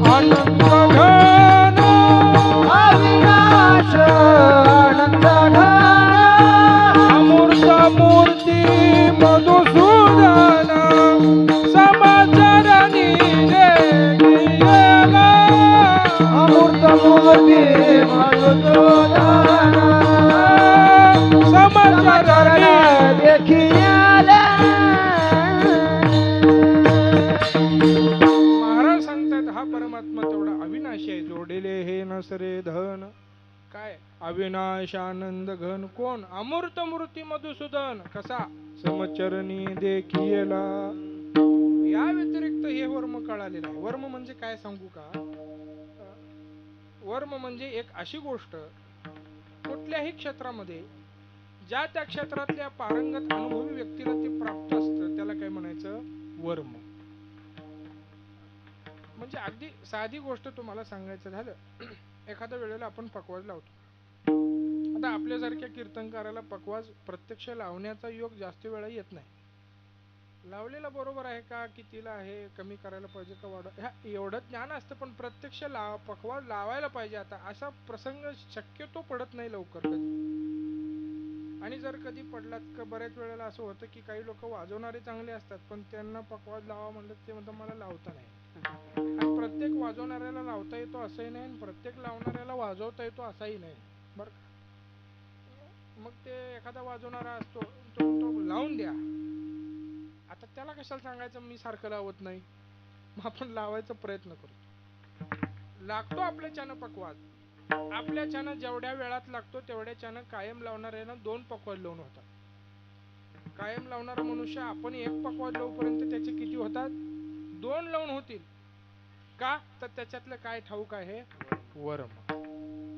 आनंद घन, अविनाश आनंद घन, अमूर्त मूर्ती मधुसूदन, समाचरणी देखिला, अमूर्त मूर्ती मधुसूदन, समाचरणी देखियाला. महाराज सांगतात हा परमात्मा तेवढा अविनाशी आहे. जोडिले हे नसरे धन, काय अविनाश आनंद घन, कोण अमूर्त मूर्ती मधुसूदन, कसा समचरणी देखिला. या व्यतिरिक्त हे वर्म कळालेलं आहे. वर्म म्हणजे काय सांगू का? वर्म म्हणजे एक अशी गोष्ट कुठल्याही क्षेत्रामध्ये ज्या त्या क्षेत्रातल्या पारंगत अनुभवी व्यक्तीला ते प्राप्त असतं, त्याला काय म्हणायचं? वर्म. म्हणजे अगदी साधी गोष्ट तुम्हाला सांगायचं झालं, एखाद्या वेळेला आपण पकवाज लावतो. आता आपल्यासारख्या कीर्तनकाराला पकवाज प्रत्यक्ष लावण्याचा योग जास्त वेळा येत नाही. लावलेला बरोबर आहे का, कितीला आहे, कमी करायला पाहिजे का वाढ, ह्या एवढं ज्ञान असतं, पण प्रत्यक्ष पकवाज लावायला पाहिजे आता असा प्रसंग शक्यतो पडत नाही लवकर कधी. आणि जर कधी पडलात का बऱ्याच वेळेला असं होतं की काही लोक वाजवणारे चांगले असतात, पण त्यांना पकवाज लावा म्हणलं ते म्हणतात मला लावता नाही. आणि प्रत्येक वाजवणाऱ्याला लावता येतो असंही नाही, आणि प्रत्येक लावणाऱ्याला वाजवता येतो असाही नाही बरं का. मग ते एखादा वाजवणारा असतो तो लावून द्या, आता त्याला कशाला सांगायचं मी सारखं लावत नाही. मग आपण लावायचा प्रयत्न करतो. लागतो आपल्याच्यानं पकवाज, आपल्याच्यानं जेवढ्या वेळात लागतो तेवढ्याच्यानं कायम लावणाऱ्यानं 2 पकवाज लावून होतात. कायम लावणारा मनुष्य आपण 1 पकवाज लावूपर्यंत त्याचे किती होतात? 2 लावून होतील. का तर त्याच्यातलं काय ठाऊक आहे? वर्म.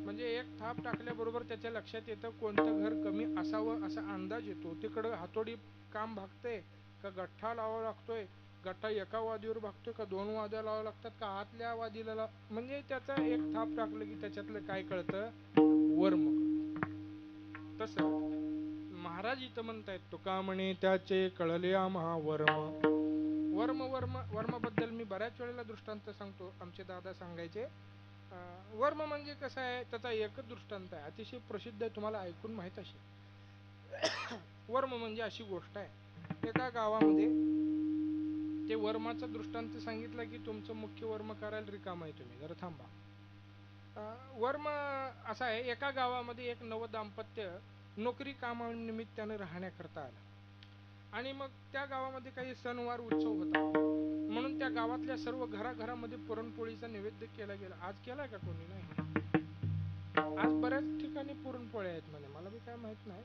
म्हणजे एक थाप टाकल्याबरोबर त्याच्या लक्षात येतं कोणतं घर कमी असावं असा अंदाज येतो. तिकडं हातोडी काम भागते का गठ्ठा लावावा लागतोय, गठ्ठा एका वादीवर भागतोय का 2 वाद्या लावावं लागतात का आतल्या वादीला, म्हणजे त्याचा एक थाप टाकलं की त्याच्यातलं काय कळतं? वर्म. तसं महाराज इथं म्हणतायत तुका म्हणे त्याचे कळले आम्हा वर्म. वर्म वर्म वर्माबद्दल मी बऱ्याच वेळेला दृष्टांत सांगतो. आमचे दादा सांगायचे वर्म म्हणजे कसं आहे, त्याचा एकच दृष्टांत आहे, अतिशय प्रसिद्ध आहे, तुम्हाला ऐकून माहित असेल. वर्म म्हणजे अशी गोष्ट आहे, एका गावामध्ये ते वर्माचा दृष्टांत सांगितला की तुमचं मुख्य वर्म करायला रिकाम आहे, तुम्ही जरा थांबा. वर्म असा आहे, एका गावामध्ये एक नव दाम्पत्य नोकरी कामानिमित्तानं राहण्याकरता आलं, आणि मग त्या गावामध्ये काही सणवार उत्सव होता, म्हणून त्या गावातल्या सर्व घराघरामध्ये पुरणपोळीचा नैवेद्य केला गेला. आज केलाय का कोणी? नाही. आज बऱ्याच ठिकाणी पुरणपोळ्या आहेत म्हणे, मला बी काय माहित नाही.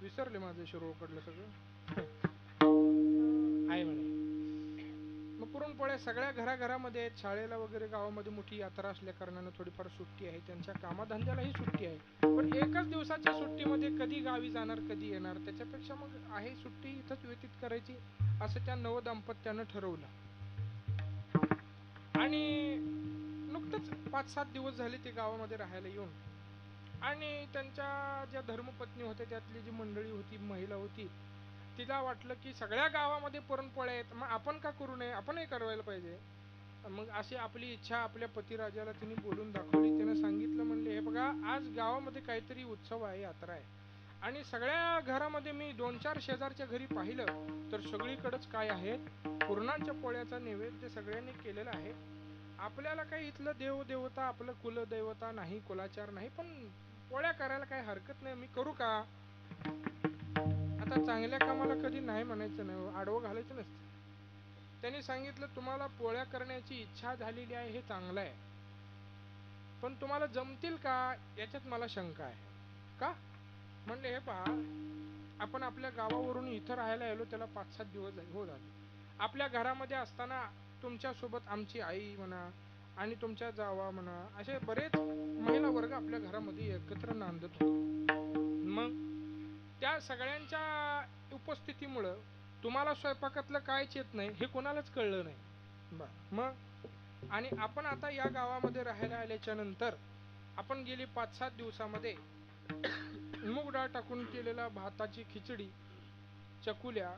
विसरले माझं शिरोकडलं सगळं. आहे म्हणे. मग पुरणपोळ्या सगळ्या घराघरामध्ये आहेत. शाळेला वगैरे गावामध्ये मोठी यात्रा असल्या कारणानं थोडीफार सुट्टी आहे. त्यांच्या कामाधंद्यालाही सुट्टी आहे. पण एकाच दिवसाच्या सुट्टीमध्ये कधी गावी जाणार कधी येणार, त्याच्यापेक्षा मग आहे सुट्टी इथंच व्यतीत करायची असं त्या नवदाम्पत्यानं ठरवलं. आणि नुकतंच 5-7 दिवस झाले ते गावामध्ये राहायला येऊन. आणि त्यांच्या ज्या धर्मपत्नी होत्या त्यातली जी मंडळी होती, महिला होती, तिला वाटलं की सगळ्या गावामध्ये पुरणपोळ्या आहेत, मग आपण का करू नये, आपणही करायला पाहिजे. मग अशी आपली इच्छा आपल्या पतिराजाला तिने बोलून दाखवली. तिने सांगितलं, म्हणले हे बघा, आज गावामध्ये काहीतरी उत्सव आहे, यात्रा आहे, आणि सगळ्या घरामध्ये मी 2-4 शेजारच्या घरी पाहिलं तर सगळीकडेच काय आहे, पुरणाच्या पोळ्याचा नैवेद्य सगळ्यांनी केलेला आहे. आपल्याला काही इथलं देवदेवता, आपलं कुलदैवता नाही, कुलाचार नाही, पण पोळ्या करायला काही हरकत नाही, मी करू का? आता चांगल्या कामाला कधी नाही म्हणायचं नाही, आडवं घालायचं नसतं. त्यांनी सांगितलं, तुम्हाला पोळ्या करण्याची इच्छा झालेली आहे हे चांगलं आहे, पण तुम्हाला जमतील का याच्यात मला शंका आहे. का? म्हणले हे पहा, आपण आपल्या गावावरून इथं राहायला आलो त्याला 5-7 दिवस हो झाले. आपल्या घरामध्ये असताना तुमच्यासोबत आमची आई म्हणा आणि तुमच्या जावा म्हणा, असे बरेच महिला वर्ग आपल्या घरामध्ये एकत्र नांदत होते. मग त्या सगळ्यांच्या उपस्थितीमुळं तुम्हाला स्वयंपाकातलं कायच येत नाही हे कोणालाच कळलं नाही. मग आणि आपण आता या गावामध्ये राहायला आल्याच्या नंतर आपण गेली 5-7 दिवसामध्ये मूग डाळ टाकून केलेला भाताची खिचडी, चकुल्या,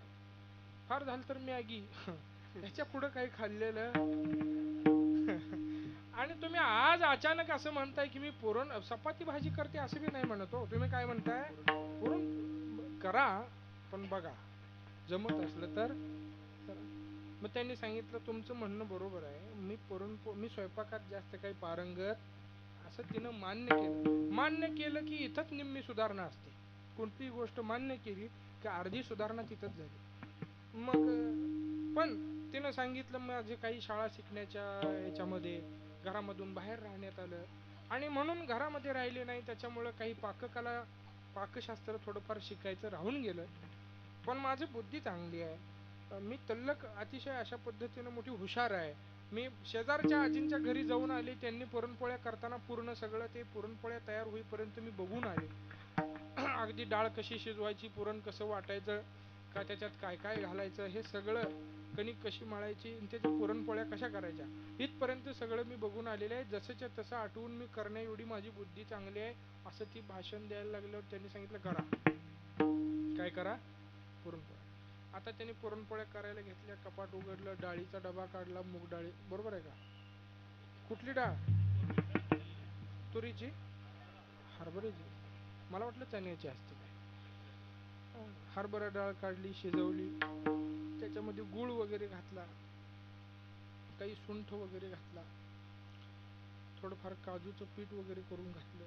फार झालं तर मॅगी, ह्याच्या पुढं काही खाल्लेलं. आणि तुम्ही आज अचानक असं म्हणताय की मी पुरण चपाती भाजी करते, असं बी नाही म्हणत हो. तुम्ही काय म्हणताय, पुरण करा पण बघा जमत असलं तर करा. मग त्यांनी सांगितलं, तुमचं म्हणणं बरोबर आहे, मी स्वयंपाकात जास्त काही पारंगत असं तिनं मान्य केलं की इथंच निम्मी सुधारणा असते. कोणतीही गोष्ट मान्य केली की अर्धी सुधारणा तिथंच झाली. मग पण तिनं सांगितलं, माझे काही शाळा शिकण्याच्या याच्यामध्ये घरामधून बाहेर राहण्यात आलं आणि म्हणून घरामध्ये राहिले नाही, त्याच्यामुळं काही पाकशास्त्र थोडंफार शिकायचं राहून गेलं. पण माझी बुद्धी चांगली आहे, मी तल्लख अतिशय अशा पद्धतीनं मोठी हुशार आहे. मी शेजारच्या आजींच्या घरी जाऊन आले, त्यांनी पुरणपोळ्या करताना पूर्ण सगळं ते पुरणपोळ्या तयार होईपर्यंत मी बघून आले. अगदी डाळ कशी शिजवायची, पुरण कसं वाटायचं, का त्याच्यात काय काय घालायचं, हे सगळं, कणिक कशी मळायची आणि त्याच्या पुरणपोळ्या कशा करायच्या, इथपर्यंत सगळं मी बघून आलेलं आहे. जसंच्या तसं आठवून मी करण्या एवढी माझी बुद्धी चांगली आहे, असं ती भाषण द्यायला लागल्यावर त्यांनी सांगितलं, करा. काय करा? पुरणपोळ्या. आता त्यांनी पुरणपोळ्या करायला घेतल्या, कपाट उघडलं, डाळीचा डबा काढला, मूग डाळी, बरोबर आहे का? कुठली डाळ? तुरीची? हरभऱ्याची? मला वाटलं चण्याची असते काय. हरभरा डाळ काढली, शिजवली, त्याच्यामध्ये गूळ वगैरे घातला, काही सुंठ वगैरे घातला, थोडंफार काजूचं पीठ वगैरे करून घातलं.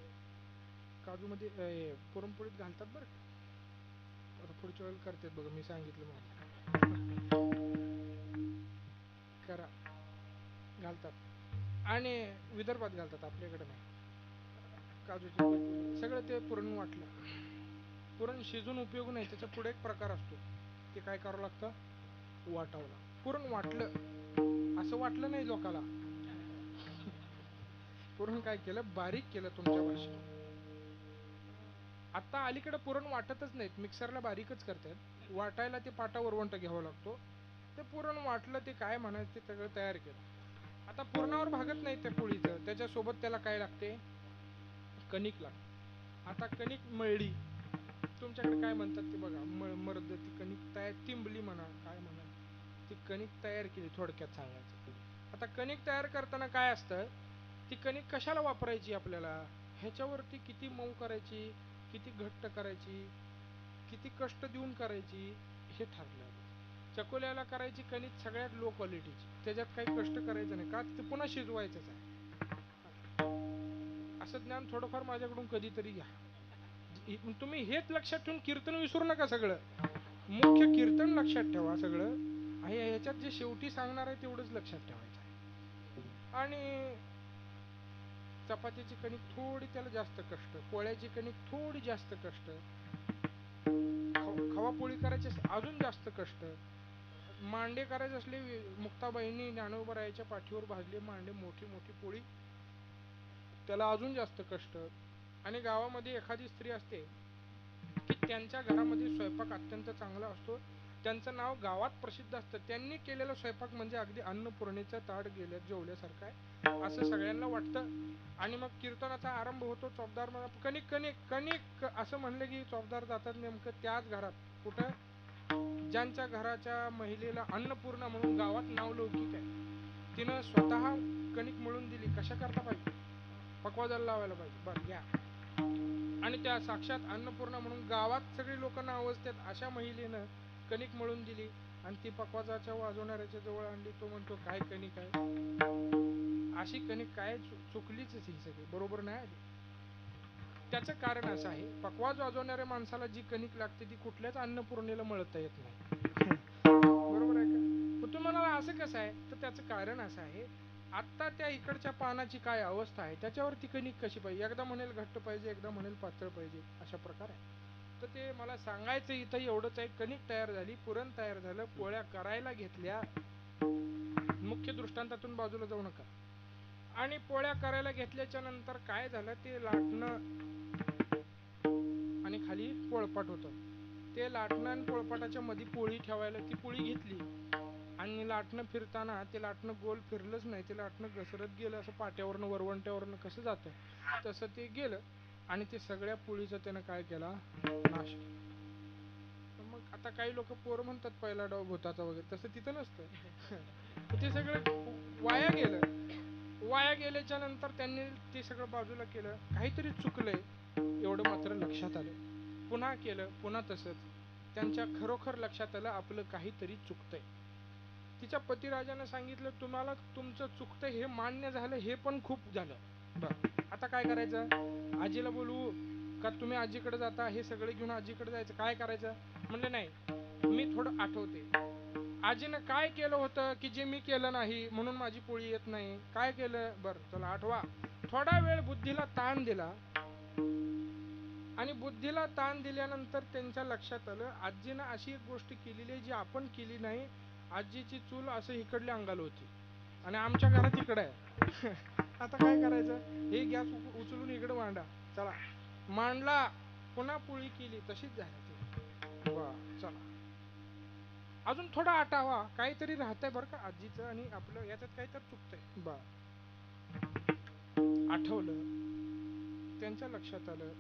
काजूमध्ये पुरणपोळीत घालतात बरं का, आता पुढच्या वेळेला करतात बघा, मी सांगितलं मला. करा, घालतात आणि विदर्भात घालतात, आपल्याकडे नाही. काजूचं पीठ सगळं ते पुरण वाटलं. पुरण शिजून उपयोग नाही, त्याच्या पुढे एक प्रकार असतो, ते काय करावं लागतं, वाटावं लागतं. पुरण वाटलं, असं वाटलं नाही लोकाला, पुरण काय केलं, बारीक केलं तुमच्या भाषेत. आता अलीकडे पुरण वाटतच नाहीत, मिक्सरला बारीकच करतात. वाटायला ते पाटा वरवंट घ्यावा लागतो. ते पुरण वाटलं, ते काय म्हणायचं ते सगळं तयार केलं. आता पुरणावर भागत नाही त्या पोळीचं, त्याच्यासोबत त्याला काय लागते, कणिक लागते. आता कणिक मळली, तुमच्याकडे काय म्हणतात ते बघा, मर्द ती कणिक तयार, तिंबली म्हणा काय म्हणा, ती कणिक तयार केली, थोडक्यात सांगायचं. आता कणिक तयार करताना काय असतं, ती कणिक कशाला वापरायची आपल्याला, ह्याच्यावरती किती मऊ करायची, किती घट्ट करायची, किती कष्ट देऊन करायची, हे ठरलं. चकोल्याला करायची कणिक सगळ्यात लो क्वालिटीची, त्याच्यात काही कष्ट करायचं नाही, का ते पुन्हा शिजवायचंच आहे. असं ज्ञान थोडंफार माझ्याकडून कधीतरी घ्या. तुम्ही हेच लक्षात ठेवून कीर्तन विसरू नका. सगळं मुख्य कीर्तन लक्षात ठेवा सगळं, आणि ह्याच्यात जे शेवटी सांगणार आहे तेवढंच लक्षात ठेवायचं आहे. आणि चपातीची कणिक थोडी त्याला जास्त कष्ट, पोळ्याची कणिक थोडी जास्त कष्ट, खवा पोळी करायची अजून जास्त कष्ट. मांडे करायचे असले मुक्ताबाईंनी ज्ञानोबरायाच्या पाठीवर भाजले मांडे, मोठी मोठी पोळी, त्याला अजून जास्त कष्ट. आणि गावामध्ये एखादी स्त्री असते की त्यांच्या घरामध्ये स्वयंपाक अत्यंत चांगला असतो, त्यांचं नाव गावात प्रसिद्ध असतं, त्यांनी केलेला स्वयंपाक म्हणजे अगदी अन्नपूर्णेचं ताट गेल्या जेवल्यासारखं आहे असं सगळ्यांना वाटतं. आणि मग कीर्तनाचा आरंभ होतो. चोपदार म्हणा कणिक कणिक कणिक असं म्हणलं की चोपदार जातात नेमकं त्याच घरात, कुठं, ज्यांच्या घराच्या महिलेला अन्नपूर्णा म्हणून गावात नाव लौकिक आहे, तिनं स्वतः कणिक मळून दिली. कशा करता पाहिजे, पकवाजाला लावायला पाहिजे, बरं घ्या. आणि त्या साक्षात अन्नपूर्णा म्हणून गावात सगळी लोक नावजतात अशा महिलेनं कणिक मळून दिली आणि ती पकवाजाच्या वाजवणाऱ्याच्या जवळ आणली. तो म्हणतो काय कणिक आहे, अशी कणिक काय चुकलीच ही सगळी, बरोबर नाही आली. त्याचं कारण असं आहे, पकवाज वाजवणाऱ्या माणसाला जी कणिक लागते ती कुठल्याच अन्नपूर्णेला मळता येत नाही. बरोबर आहे का? पण तुम्हाला असं कसं आहे, तर त्याचं कारण असं आहे, आत्ता त्या इकडच्या पानाची काय अवस्था आहे त्याच्यावर ती कणिक कशी पाहिजे, एकदा म्हणेल घट्ट पाहिजे, एकदा म्हणेल पातळ पाहिजे, अशा प्रकार आहे. तर ते मला सांगायचं इथं एवढंच आहे, कणिक तयार झाली, पुरण तयार झालं, पोळ्या करायला घेतल्या, मुख्य दृष्टांतातून बाजूला जाऊ नका. आणि पोळ्या करायला घेतल्याच्या नंतर काय झालं, ते लाटणं आणि खाली पोळपाट होतं, ते लाटणं आणि पोळपाटाच्या मध्ये पोळी ठेवायला ती पोळी घेतली आणि लाटणं फिरताना ते लाटणं गोल फिरलंच नाही, ते लाटणं घसरत गेलं असं पाट्यावरनं वरवंट्यावरनं कसं जातं तसं ते गेलं आणि ते सगळ्या पोळीचा त्यानं काय केला, नाश. मग आता काही लोक पोर म्हणतात पहिला डाव भूताचा वगैरे, तसं तिथं नसतं. ते सगळं वाया गेलं. वाया गेल्याच्या नंतर त्यांनी ते सगळं बाजूला केलं, काहीतरी चुकलंय एवढं मात्र लक्षात आलं. पुन्हा केलं, पुन्हा तसंच. त्यांच्या खरोखर लक्षात आलं आपलं काहीतरी चुकतंय. तिच्या पतिराजानं सांगितलं तुम्हाला तुमचं चुकतंय हे मान्य झालं, हे पण खूप झालं, बरं आता काय करायचं, आजीला बोलवू का तुम्ही आजीकडे जाता, हे सगळे घेऊन आजीकडे जायचं, काय करायचं. म्हणले नाही, मी थोडं आठवते, आजीनं काय केलं होतं की जे मी केलं नाही म्हणून माझी पोळी येत नाही, काय केलं, बरं चला आठवा. थोडा वेळ बुद्धीला ताण दिला आणि बुद्धीला ताण दिल्यानंतर त्यांच्या लक्षात आलं आजीनं अशी एक गोष्ट केलेली आहे जी आपण केली नाही. आजीची चूल असं इकडल्या अंगाला होती आणि आमच्या घरात इकडं आहे. आता काय करायचं, हे गॅस उचलून इकडे मांडा, चला मांडला, पुन्हा पोळी केली, तशीच झाली ती. वा चला अजून थोडा आटावा, काहीतरी राहतंय बरं का आजीचं आणि आपलं याच्यात काहीतरी चुकतंय. बा आठवलं, त्यांच्या लक्षात आलं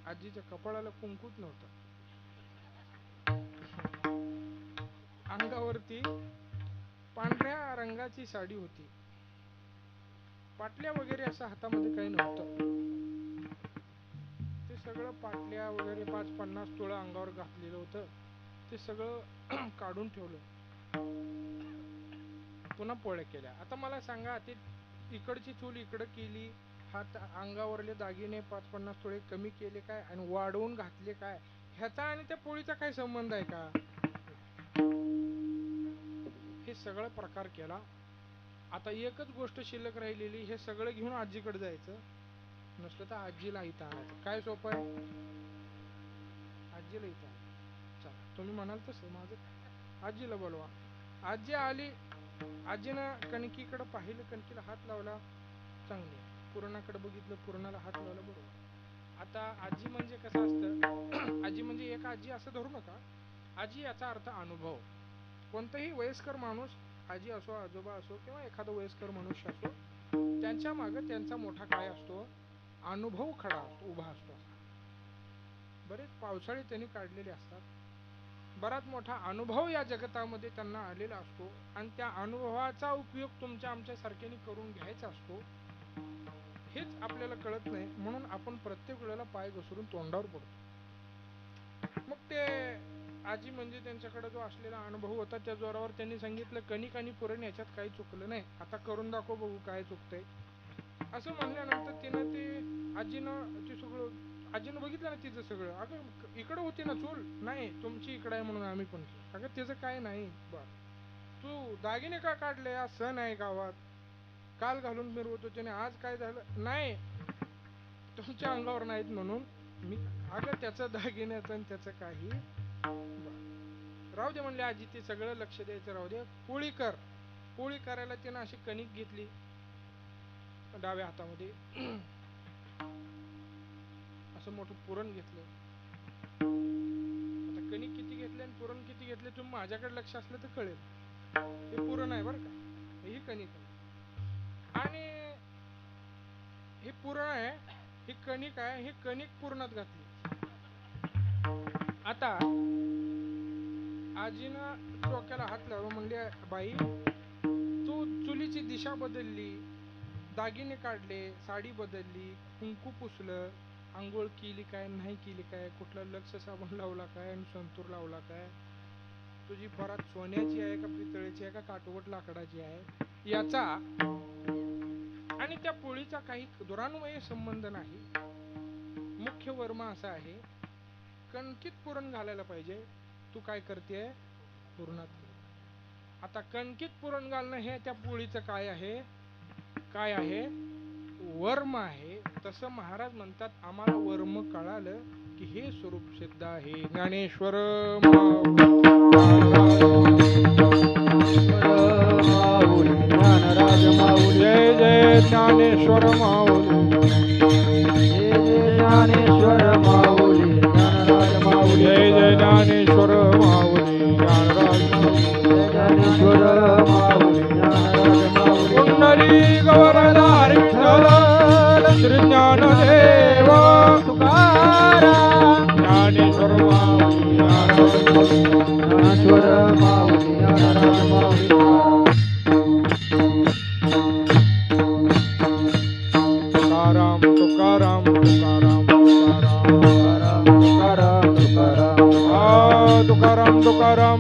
आजीच्या कपाळाला कुंकूच नव्हतं, अंगावरती पांढऱ्या रंगाची साडी होती, पाटल्या वगैरे असं हातामध्ये काही नव्हतं. ते सगळं पाटल्या वगैरे 5-50 तोळं अंगावर घातलेलं होतं, ते सगळं काढून ठेवलं. पुन्हा पोळ्या केल्या. आता मला सांगा, ते इकडची चूल इकडं केली, हात अंगावरले दागिने 5-50 तोळे कमी केले काय आणि वाढवून घातले काय, ह्याचा आणि त्या पोळीचा काय संबंध आहे का. हे सगळं प्रकार केला. आता एकच गोष्ट शिल्लक राहिलेली, हे सगळं घेऊन आजीकडे जायचं, नसलं तर आजीला इथं आणायचं. काय सोपं आहे, आजीला इथं आणायचं. चला तुम्ही म्हणाल तसं माझं, आजीला बोलवा. आजी आली, आजीनं कणकीकडे पाहिलं, कणकीला हात लावला, चांगली, पुरणाकडे बघितलं, पुरणाला हात लावला, बरोबर. आता आजी म्हणजे कसं असतं, आजी म्हणजे एक आजी असं धरू नका, आजी याचा अर्थ अनुभव. कोणताही वयस्कर माणूस, आजी असो, आजोबा असो किंवा एखादा वयस्कर मनुष्य असो, त्यांच्या मागे त्यांचा मोठा काय असतो, अनुभव खडा असतो, उभा असतो. बरेच पावसाळे त्यांनी काढलेले असतात, बराच मोठा अनुभव या जगतामध्ये त्यांना आलेला असतो आणि त्या अनुभवाचा उपयोग तुमच्या आमच्या सारख्याने करून घ्यायचा असतो. हेच आपल्याला कळत नाही, म्हणून आपण प्रत्येक वेळेला पाय घसरून तोंडावर पडतो. मग ते आजी म्हणजे त्यांच्याकडे जो असलेला अनुभव होता त्या जोरावर त्यांनी सांगितलं कणिक आणि पुरण याच्यात काही चुकलं नाही, आता करून दाखव बघू काय चुकतंय. असं म्हणल्यानंतर तिनं ते आजीनं ते सगळं, आजीनं बघितलं ना तिचं सगळं, अगं इकडं होती ना चूल, नाही तुमची इकडं आहे म्हणून आम्ही पण केलं. अगं त्याचं काय नाही, बर तू दागिने का काढले, आज सण आहे गावात, काल घालून मिरवत होते आणि आज काय झालं, नाही तुमच्या अंगावर नाहीत म्हणून मी अगं त्याचं दागिन्याचं आणि त्याचं काही राहू दे म्हणले आजी, ते सगळं लक्ष द्यायचं राहू दे. पोळी कर. पोळी करायला तिनं अशी कणिक घेतली डाव्या हातामध्ये, असं मोठं पुरण घेतलं. आता कणिक किती घेतले आणि पुरण किती घेतले तुम्ही माझ्याकडे लक्ष असलं तर कळेल. हे पुरण आहे बरं का, ही कणिक आहे आणि हे पुरण आहे, ही कणिक आहे. ही कणिक पुरणात घातली. आता आजीनं डोक्याला हात लावून म्हणले, बाई तू चुलीची दिशा बदलली, दागिने काढले, साडी बदलली, कुंकू पुसलं, आंघोळ केली काय नाही केली काय, कुठला लक्ष साबण लावला काय आणि संतूर लावला काय, तुझी परात सोन्याची आहे का पितळेची आहे का काटवट लाकडाची आहे याचा आणि त्या पोळीचा काही दुरान्वये संबंध नाही. मुख्य वर्म असा आहे, कणकीत पुरण घालायला पाहिजे, तू काय करते पुरणात. आता कणकीत पुरण घालणं हे त्या पोळीचं काय आहे, काय आहे, वर्म आहे. तसं महाराज म्हणतात, आम्हाला वर्म कळालं की हे स्वरूप सिद्ध आहे. ज्ञानेश्वर माऊली ज्ञानराज माऊली, जय जय ज्ञानेश्वर माऊली, जय जय ज्ञानेश्वर माऊली ज्ञानराज माऊली, जय जय ज्ञानेश्वर माऊली ज्ञानराज माऊली, जय ज्ञानेश्वर माऊली ज्ञानराज माऊली. पुंडरी गौरधारी विठ्ठल श्री ज्ञानदेव तुकाराम, ज्ञानेश्वर माऊली ज्ञानराज माऊली, ज्ञानेश्वर माऊली ज्ञानराज माऊली. तुकाराम तुकाराम तुकाराम तुकाराम तुकाराम तुकाराम तुकाराम तुकाराम तुकाराम तुकाराम